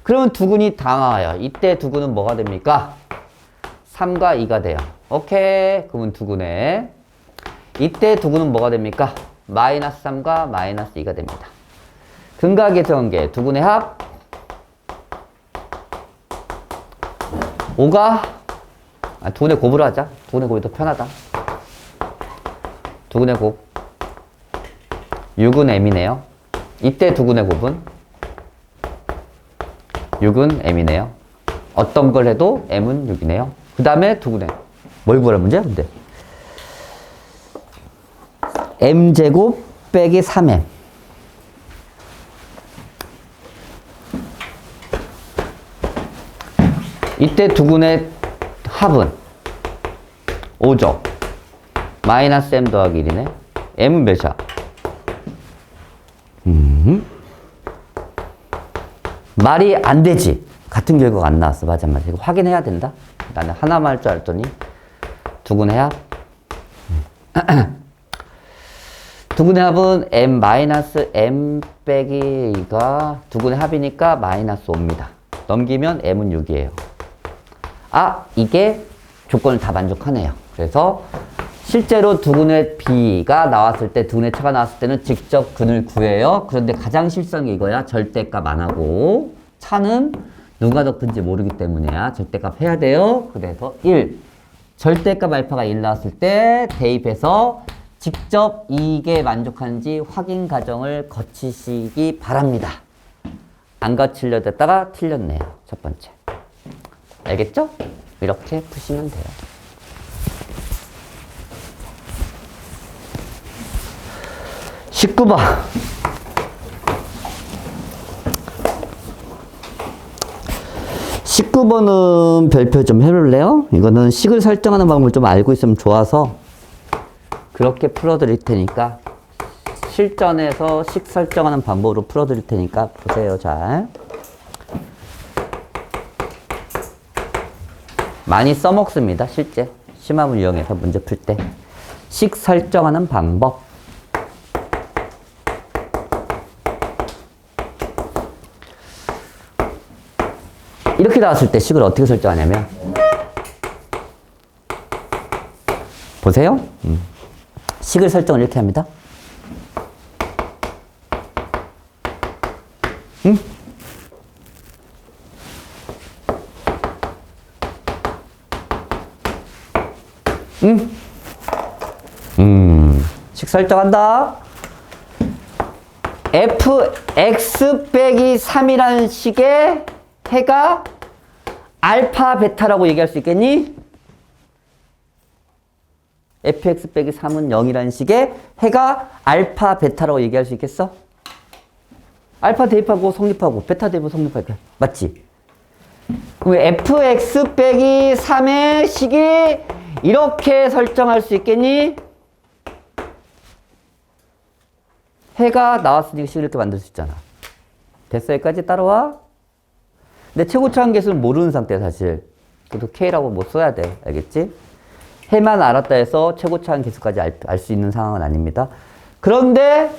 Speaker 1: 그러면 두근이 다 나와요. 이때 두근은 뭐가 됩니까? 3과 2가 돼요. 오케이. 그러면 두근에 이때 두근은 뭐가 됩니까? 마이너스 3과 마이너스 2가 됩니다. 근과 계수 관계 두근의 합 5가 두근의 곱으로 하자. 두근의 곱이 더 편하다. 두근의 곱 6은 m이네요. 이때 두근의 곱은 6은 m이네요. 어떤 걸 해도 m은 6이네요. 그 다음에 두근의 뭘 구하란 문제야 근데? m제곱 빼기 3m. 이때 두근의 합은 5죠. 마이너스 m 더하기 1이네. m은 몇이야? 말이 안 되지. 같은 결과가 안 나왔어. 맞아. 이거 확인해야 된다. 나는 하나만 할 줄 알았더니 두근의 합. 두근의 합은 m 빼기 2가 두근의 합이니까 마이너스 5입니다. 넘기면 m은 6이에요. 아, 이게 조건을 다 만족하네요. 그래서 실제로 두근의 b가 나왔을 때, 두근의 차가 나왔을 때는 직접 근을 구해요. 그런데 가장 실수한 게 이거야. 절대값 안 하고. 차는 누가 더 큰지 모르기 때문이야. 절대값 해야 돼요. 그래서 1. 절대값 알파가 1 나왔을 때 대입해서 직접 이게 만족하는지 확인 과정을 거치시기 바랍니다. 안 거치려다 했다가 틀렸네요. 첫 번째. 알겠죠? 이렇게 푸시면 돼요. 19번. 19번은 별표 좀 해볼래요? 이거는 식을 설정하는 방법을 좀 알고 있으면 좋아서 그렇게 풀어드릴 테니까 실전에서 식 설정하는 방법으로 풀어드릴 테니까 보세요. 잘. 많이 써먹습니다. 실제. 심화문 이용해서 문제 풀 때. 식 설정하는 방법. 이렇게 나왔을 때 식을 어떻게 설정하냐면 보세요. 식을 설정을 이렇게 합니다. 식 설정한다. fx 빼기 3이라는 식의 해가 알파 베타라고 얘기할 수 있겠니? fx 빼기 3은 0이라는 식의 해가 알파 베타라고 얘기할 수 있겠어? 알파 대입하고 성립하고 베타 대입하고 성립하니까 맞지? 그럼 fx 빼기 3의 식이 이렇게 설정할 수 있겠니? 해가 나왔으니까 식을 이렇게 만들 수 있잖아. 됐어? 여기까지 따라와? 근데 최고차항 계수는 모르는 상태야 사실. 그래도 K라고 뭐 써야 돼. 알겠지? 해만 알았다 해서 최고차항 계수까지 알 수 있는 상황은 아닙니다. 그런데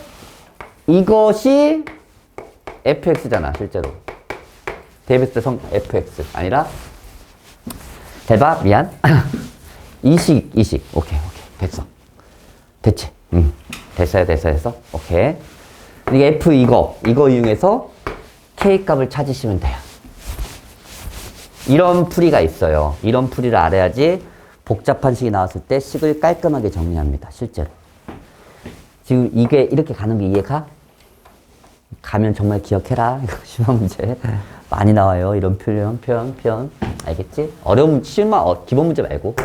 Speaker 1: 이것이 fx잖아 실제로. 대입했을 때 fx 아니라 대박 미안. 이식 오케이 됐어. 됐지? 됐어. 오케이. 이게 f 이거 이용해서 K 값을 찾으시면 돼요. 이런 풀이가 있어요. 이런 풀이를 알아야지 복잡한 식이 나왔을 때 식을 깔끔하게 정리합니다. 실제로. 지금 이게 이렇게 가는 게 이해가? 가면 정말 기억해라. 이거 심한 문제 많이 나와요. 이런 표현. 알겠지? 어려운 기본 문제 말고.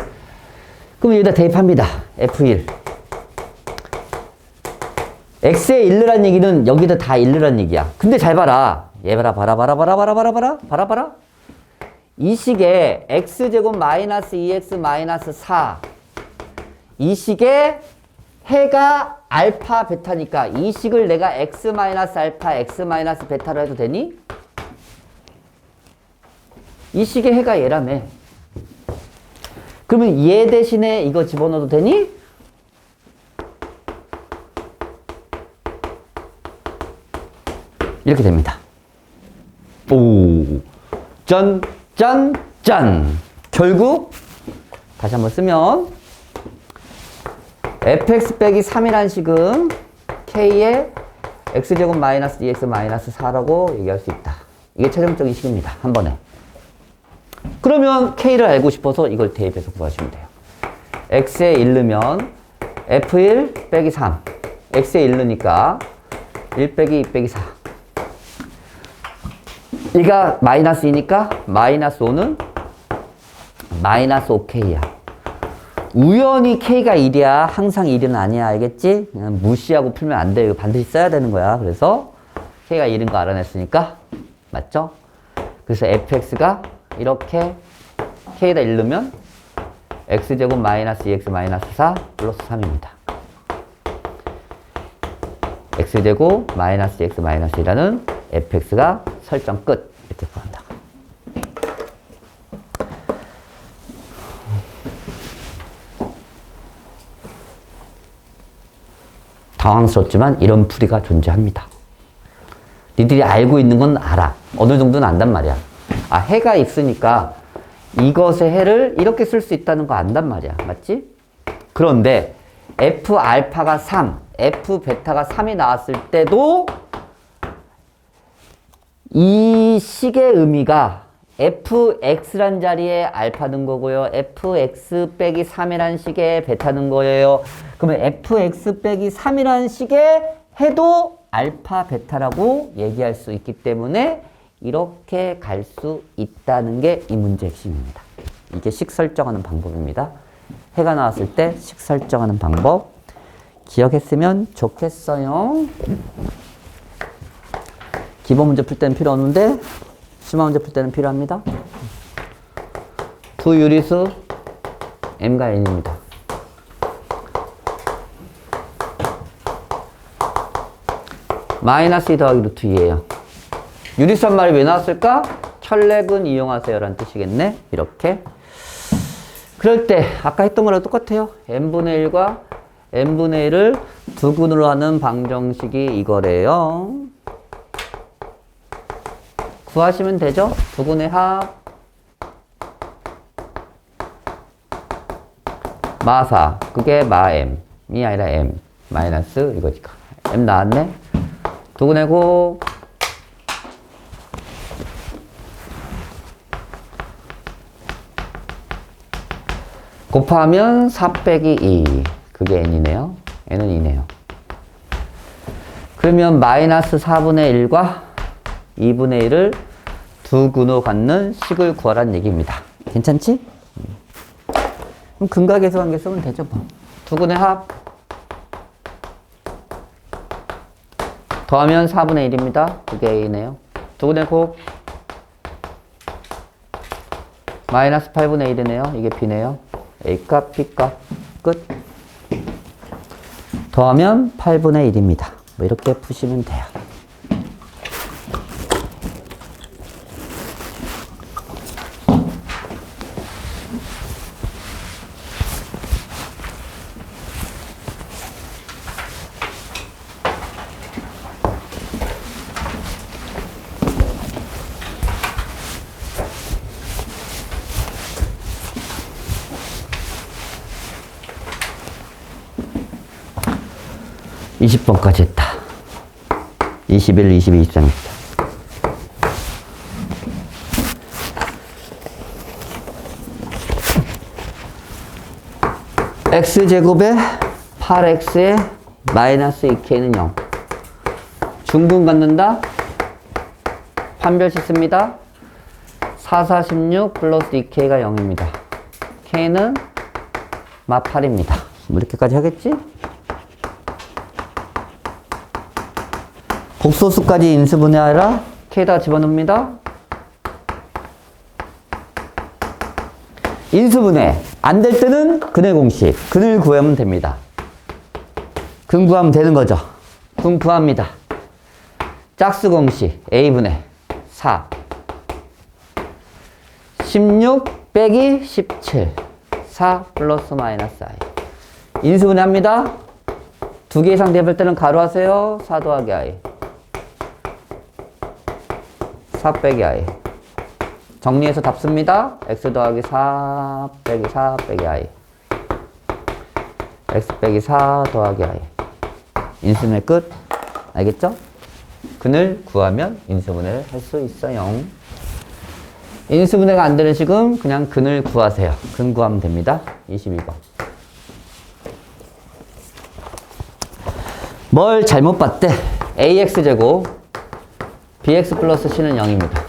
Speaker 1: 그럼 여기다 대입합니다. F1. X에 1르란 얘기는 여기다 다 1르란 얘기야. 근데 잘 봐라. 얘 봐라. 이 식에 x제곱 마이너스 2x 마이너스 4. 이 식에 해가 알파 베타니까 이 식을 내가 x 마이너스 알파 x 마이너스 베타로 해도 되니? 이 식의 해가 얘라며. 그러면 얘 대신에 이거 집어넣어도 되니? 이렇게 됩니다. 오, 짠. 결국 다시 한번 쓰면 fx 빼기 3이라는 식은 k의 x제곱 마이너스 2x 마이너스 4라고 얘기할 수 있다. 이게 최종적인 식입니다. 한 번에. 그러면 k를 알고 싶어서 이걸 대입해서 구하시면 돼요. x에 1 넣으면 f1 빼기 3. x에 1 넣으니까 1 빼기 2 빼기 4. 얘가 마이너스 2니까 마이너스 5는 마이너스 5K야. 우연히 K가 1이야. 항상 1은 아니야. 알겠지? 그냥 무시하고 풀면 안 돼. 이거 반드시 써야 되는 거야. 그래서 K가 1인 거 알아냈으니까 맞죠? 그래서 fx가 이렇게 K에다 1 넣으면 x제곱 마이너스 2x 마이너스 4 플러스 3입니다. x제곱 마이너스 2x 마이너스 1이라는 fx가 설정 끝. 이렇게 구한다. 당황스럽지만 이런 풀이가 존재합니다. 니들이 알고 있는 건 알아. 어느 정도는 안단 말이야. 아, 해가 있으니까 이것의 해를 이렇게 쓸 수 있다는 거 안단 말이야. 맞지? 그런데 f 알파가 3, f 베타가 3이 나왔을 때도 이 식의 의미가 fx란 자리에 알파 넣은 거고요. fx 빼기 3이란 식의 베타 넣은 거예요. 그러면 fx 빼기 3이란 식의 해도 알파 베타라고 얘기할 수 있기 때문에 이렇게 갈 수 있다는 게 이 문제의 핵심입니다. 이게 식 설정하는 방법입니다. 해가 나왔을 때 식 설정하는 방법 기억했으면 좋겠어요. 기본 문제 풀 때는 필요 없는데 심화 문제 풀 때는 필요합니다. 두 유리수 m과 n입니다. 마이너스 2 더하기 루트 2예요. 유리수 한 마리 왜 나왔을까? 철rek은 이용하세요 라는 뜻이겠네. 이렇게. 그럴 때 아까 했던 거랑 똑같아요. n분의 1과 n분의 1을 두 근으로 하는 방정식이 이거래요. 구하시면 되죠? 두 근의 합 마사 그게 마m이 아니라 m 마이너스 이거니까 m 나왔네. 두 근의 곱 곱하면 4 빼기 2 그게 n이네요. n은 2네요. 그러면 마이너스 4분의 1과 2분의 1을 두 근으로 갖는 식을 구하라는 얘기입니다. 괜찮지? 그럼 근각에서 관계 쓰면 되죠 뭐. 두 근의 합 더하면 4분의 1입니다. 그게 a네요. 두 근의 곱 마이너스 8분의 1이네요. 이게 b네요. a값 b값 끝. 더하면 8분의 1입니다. 뭐 이렇게 푸시면 돼요. (20) 번까지 했다. 21, 22, 23 했다. x제곱에 8x에 마이너스 2k는 0. 중근 갖는다. 판별 씻습니다. 4, 4, 16 플러스 2k가 0입니다. k는 마 8입니다. 뭐 이렇게까지 하겠지? 복소수까지 인수분해하라. k에다 집어넣습니다. 인수분해 안 될 때는 근의 공식 근을 구하면 됩니다. 근 구하면 되는 거죠. 근 구합니다. 짝수 공식 a분의 4 16 빼기 17 4 플러스 마이너스 i 인수분해 합니다. 두 개 이상 대입할 때는 가로 하세요. 4 더하기 i 4 빼기 i 정리해서 답 씁니다. x 더하기 4 빼기 4 빼기 i x 빼기 4 더하기 i 인수분해 끝. 알겠죠? 근을 구하면 인수분해를 할 수 있어요. 인수분해가 안 되는 식은 그냥 근을 구하세요. 근 구하면 됩니다. 22번. 뭘 잘못 봤대? AX제곱 BX 플러스 C는 0입니다.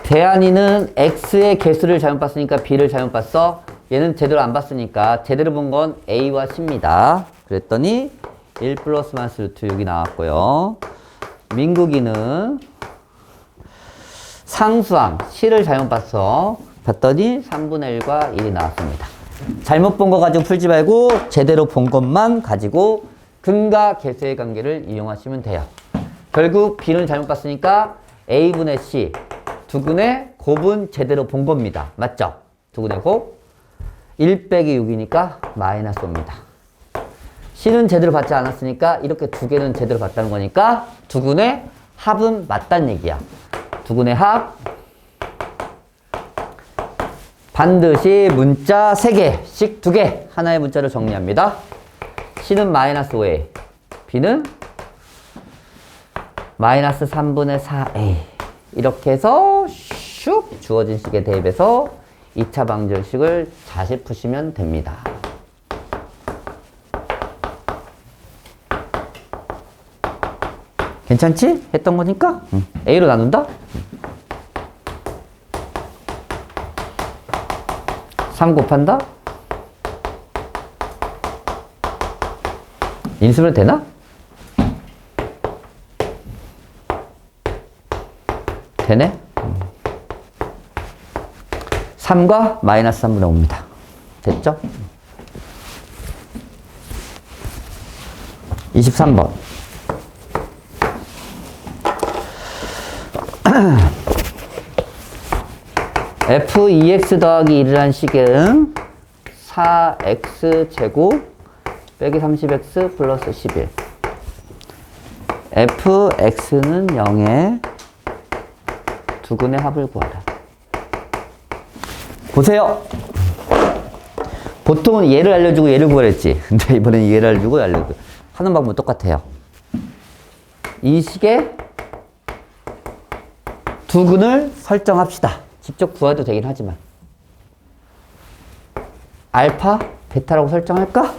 Speaker 1: 대안이는 X의 개수를 잘못 봤으니까 B를 잘못 봤어. 얘는 제대로 안 봤으니까 제대로 본 건 A와 C입니다. 그랬더니 1 플러스 마이너스 루트 6이 나왔고요. 민국이는 상수항 C를 잘못 봤어. 봤더니 3분의 1과 1이 나왔습니다. 잘못 본 거 가지고 풀지 말고 제대로 본 것만 가지고 근과 개수의 관계를 이용하시면 돼요. 결국 B는 잘못 봤으니까 A분의 C 두근의 곱은 제대로 본 겁니다. 맞죠? 두근의 곱 1 빼기 6이니까 마이너스 5입니다. C는 제대로 받지 않았으니까 이렇게 두 개는 제대로 봤다는 거니까 두근의 합은 맞다는 얘기야. 두근의 합 반드시 문자 3개씩 2개 하나의 문자로 정리합니다. C는 마이너스 5A B는 마이너스 3분의 4A 이렇게 해서 슉 주어진 식에 대입해서 2차 방정식을 다시 푸시면 됩니다. 괜찮지? 했던 거니까 A로 나눈다? 3 곱한다? 인수면 되나? 되네? 3과 마이너스 3분의 5입니다. 됐죠? 23번. f2x 더하기 1이라는 식은 4x제곱 빼기 30x 플러스 11 fx는 0에 두근의 합을 구하라. 보세요. 보통은 얘를 알려주고 얘를 구하랬지. 근데 이번엔 얘를 알려주고 알려주고 하는 방법은 똑같아요. 이 식의 두근을 설정합시다. 직접 구해도 되긴 하지만 알파, 베타라고 설정할까?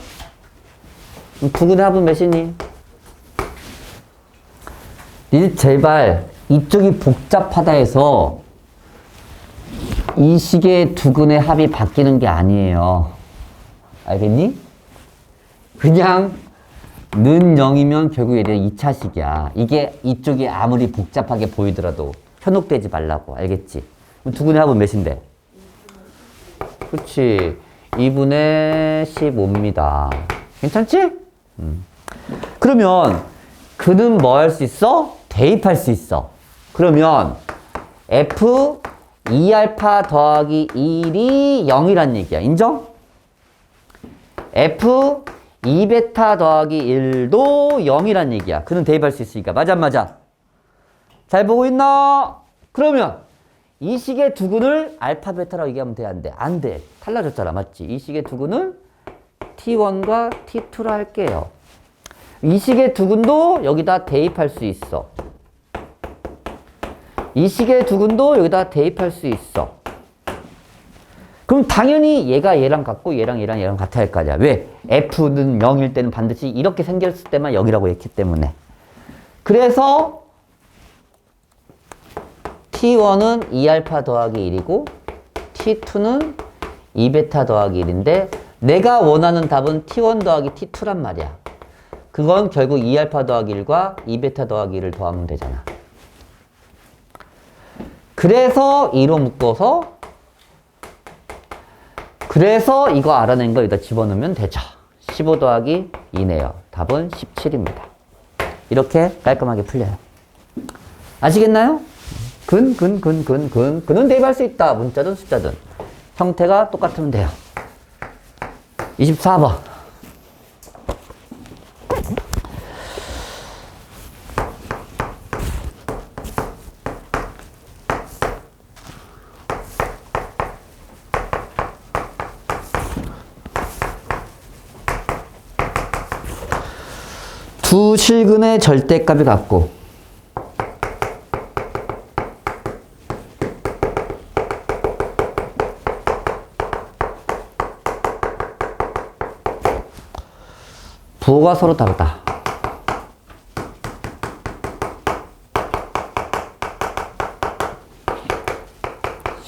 Speaker 1: 두근의 합은 몇이니? 니 제발 이쪽이 복잡하다 해서 이 식의 두근의 합이 바뀌는 게 아니에요. 알겠니? 그냥 는 0이면 결국 얘는 2차식이야. 이게 이쪽이 아무리 복잡하게 보이더라도 현혹되지 말라고. 알겠지? 두근의 합은 몇인데? 그렇지. 2분의 15입니다. 괜찮지? 그러면 그는 뭐 할 수 있어? 대입할 수 있어. 그러면 F 2알파 더하기 1이 0이란 얘기야. 인정? F 2베타 더하기 1도 0이란 얘기야. 그는 대입할 수 있으니까. 맞아, 맞아. 잘 보고 있나? 그러면 이 식의 두근을 알파, 베타라고 얘기하면 돼, 안 돼? 안 돼. 달라졌잖아. 맞지? 이 식의 두근은 T1과 T2로 할게요. 이 식의 두근도 여기다 대입할 수 있어. 이 식의 두근도 여기다 대입할 수 있어. 그럼 당연히 얘가 얘랑 같고 얘랑 같아야 할 거 아니야. 왜? F는 0일 때는 반드시 이렇게 생겼을 때만 0이라고 했기 때문에. 그래서 T1은 2알파 더하기 1이고 T2는 2베타 더하기 1인데 내가 원하는 답은 T1 더하기 T2란 말이야. 그건 결국 2알파 더하기 1과 2베타 더하기 1을 더하면 되잖아. 그래서 2로 묶어서 그래서 이거 알아낸 거 여기다 집어넣으면 되죠. 15 더하기 2네요. 답은 17입니다. 이렇게 깔끔하게 풀려요. 아시겠나요? 근은 대입할 수 있다. 문자든 숫자든. 형태가 똑같으면 돼요. 24번. 두 실근의 절대값을 갖고 부호가 서로 다르다.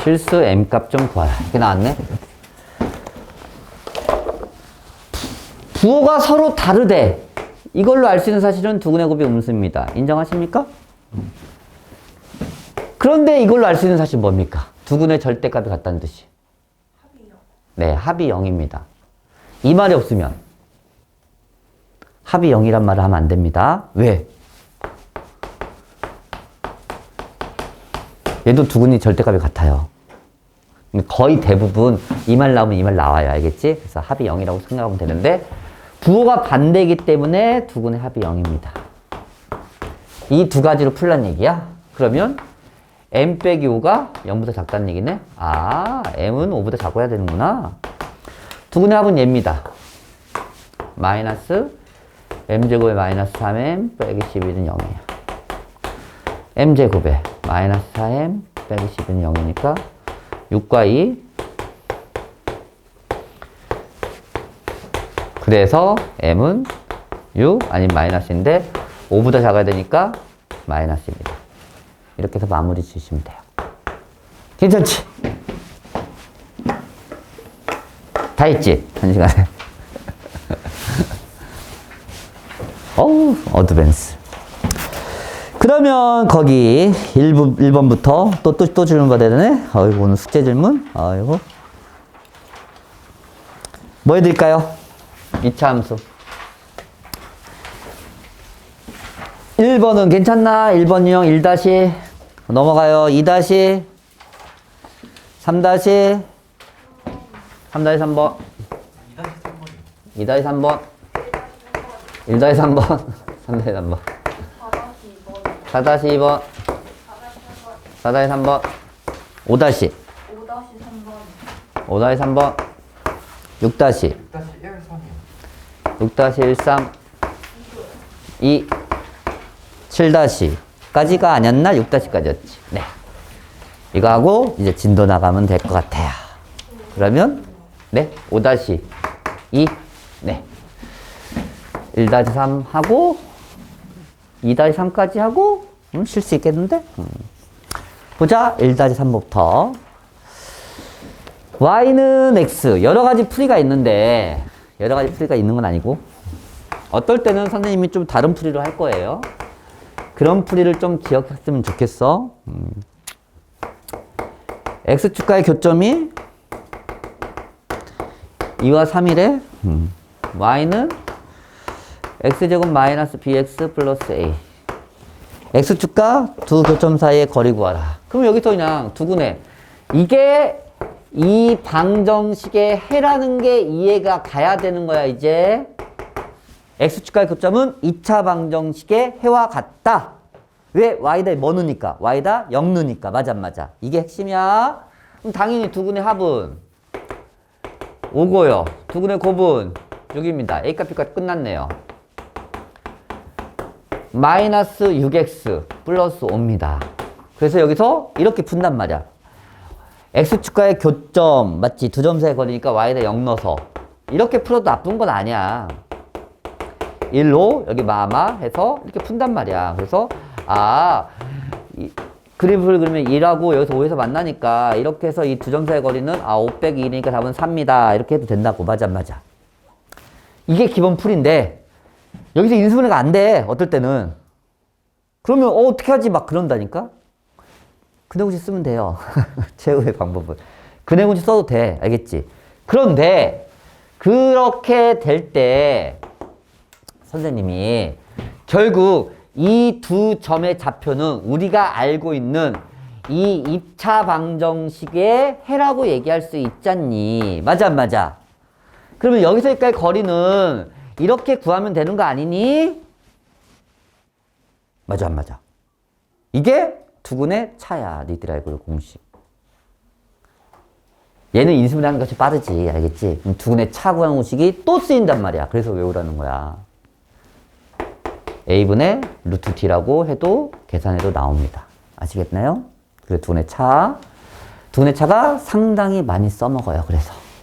Speaker 1: 실수 m값 좀 구하라. 이렇게 나왔네. 부호가 서로 다르대. 이걸로 알 수 있는 사실은 두근의 곱이 음수입니다. 인정하십니까? 그런데 이걸로 알 수 있는 사실은 뭡니까? 두근의 절대값이 같다는 뜻이. 네, 합이 0입니다. 이 말이 없으면 합이 0이란 말을 하면 안 됩니다. 왜? 얘도 두근이 절대값이 같아요. 거의 대부분 이 말 나오면 이 말 나와요. 알겠지? 그래서 합이 0이라고 생각하면 되는데 부호가 반대이기 때문에 두근의 합이 0입니다. 이 두 가지로 풀란 얘기야? 그러면 m 빼기 5가 0보다 작다는 얘기네? 아, m은 5보다 작고 해야 되는구나. 두근의 합은 얘입니다. 마이너스 m제곱에 마이너스 3m 빼기 12는 0이에요. m제곱에 마이너스 4m 빼기 12는 0이니까 6과 2. 그래서 m은 6 아니면 마이너스인데 5보다 작아야 되니까 마이너스입니다. 이렇게 해서 마무리 지으시면 돼요. 괜찮지? 다 했지? 한 시간에. 어우, 어드밴스. 그러면 거기 1번부터 또 질문 받아야 되네? 아이고, 오늘 숙제 질문? 아이고. 뭐 해드릴까요? 2차 함수. 1번은 괜찮나? 1번 유형 1- 넘어가요. 2- 3- 3-3번. 2-3번. 1-3번. 3-3번. 4-2번. 4-3번. 5-. 5-3번. 6-. 6-13. 2. 7-까지가 아니었나? 6-까지였지. 네. 이거 하고 이제 진도 나가면 될 것 같아요. 그러면 네. 5-2. 네. 1-3 하고 2-3까지 하고 쉴 수 있겠는데? 보자. 1-3부터 y는 x. 여러 가지 풀이가 있는데 여러 가지 풀이가 있는 건 아니고 어떨 때는 선생님이 좀 다른 풀이로 할 거예요. 그런 풀이를 좀 기억했으면 좋겠어. x축과의 교점이 2와 3이래. y는 x제곱 마이너스 bx 플러스 a. x축과 두 교점 사이의 거리 구하라. 그럼 여기서 그냥 두근해. 이게 이 방정식의 해라는 게 이해가 가야 되는 거야, 이제. x축과의 교점은 2차 방정식의 해와 같다. 왜? y다 뭐 넣으니까? y다 0 넣으니까. 맞아, 맞아. 이게 핵심이야. 그럼 당연히 두근의 합은 5고요. 두근의 곱은 6입니다. a값 b값 끝났네요. 마이너스 6x 플러스 5입니다. 그래서 여기서 이렇게 푼단 말이야. x축과의 교점, 맞지? 두 점 사이의 거리니까 y에다 0 넣어서 이렇게 풀어도 나쁜 건 아니야. 1로 여기 마마 해서 이렇게 푼단 말이야. 그래서 그래프를 그리면 1하고 여기서 5에서 만나니까 이렇게 해서 이 두 점 사이의 거리는 5 빼기 1이니까 답은 3입니다. 이렇게 해도 된다고. 맞아, 맞아. 이게 기본 풀인데 여기서 인수분해가 안 돼. 어떨 때는. 그러면 어떻게 하지? 막 그런다니까. 근해공식 쓰면 돼요. 최후의 방법은. 근해공식 써도 돼. 알겠지? 그런데 그렇게 될 때 선생님이 결국 이 두 점의 좌표는 우리가 알고 있는 이 2차 방정식의 해라고 얘기할 수 있잖니. 맞아, 맞아. 그러면 여기서 여기까지 거리는 이렇게 구하면 되는 거 아니니? 맞아, 안 맞아? 이게 두근의 차야. 니들 알고 있는 공식. 얘는 인수분해하는 것이 빠르지. 알겠지? 두근의 차 구하는 공식이 또 쓰인단 말이야. 그래서 외우라는 거야. a분의 루트 t라고 해도 계산해도 나옵니다. 아시겠나요? 그래서 두근의 차. 두근의 차가 상당히 많이 써먹어요.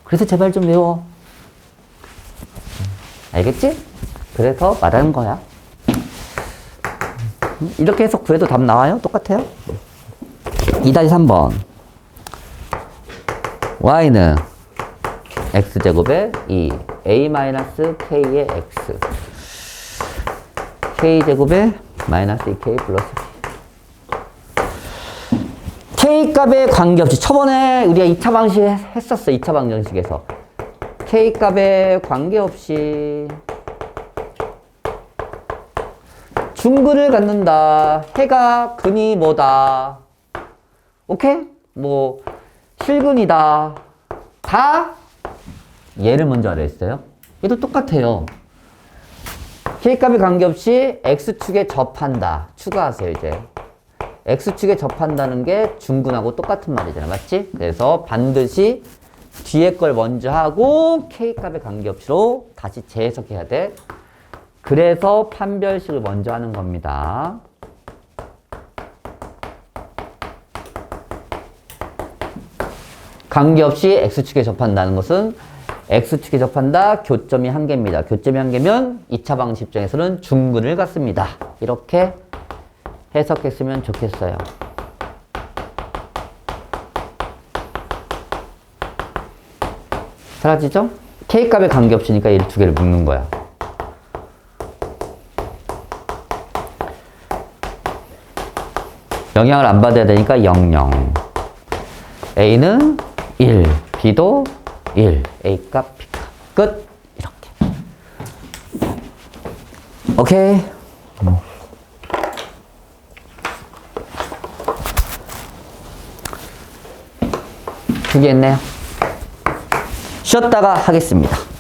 Speaker 1: 그래서 제발 좀 외워. 알겠지? 그래서 말하는 거야. 이렇게 해서 구해도 답 나와요? 똑같아요? 2-3번. y는 x제곱에 2 a-k의 x k제곱에 마이너스 2k 플러스 k 값에 관계없이 저번에 우리가 2차 방식 했었어. 2차 방정식에서 k 값에 관계없이 중근을 갖는다. 해가 근이 뭐다. 오케이? 뭐 실근이다. 다 얘를 먼저 알아야 했어요. 얘도 똑같아요. K값에 관계없이 X축에 접한다. 추가하세요, 이제. X축에 접한다는 게 중근하고 똑같은 말이잖아. 맞지? 그래서 반드시 뒤에 걸 먼저 하고 K값에 관계없이로 다시 재해석해야 돼. 그래서 판별식을 먼저 하는 겁니다. 관계없이 X축에 접한다는 것은 X축에 접한다. 교점이 한 개입니다. 교점이 한 개면 2차 방식 입장에서는 중근을 갖습니다. 이렇게 해석했으면 좋겠어요. 사라지죠? K값에 관계없으니까 이 두 개를 묶는 거야. 영향을 안 받아야 되니까 0, 0. A는 1, B도 1, A값, B값. 끝. 이렇게. 오케이. 두 개 했네요. 쉬었다가 하겠습니다.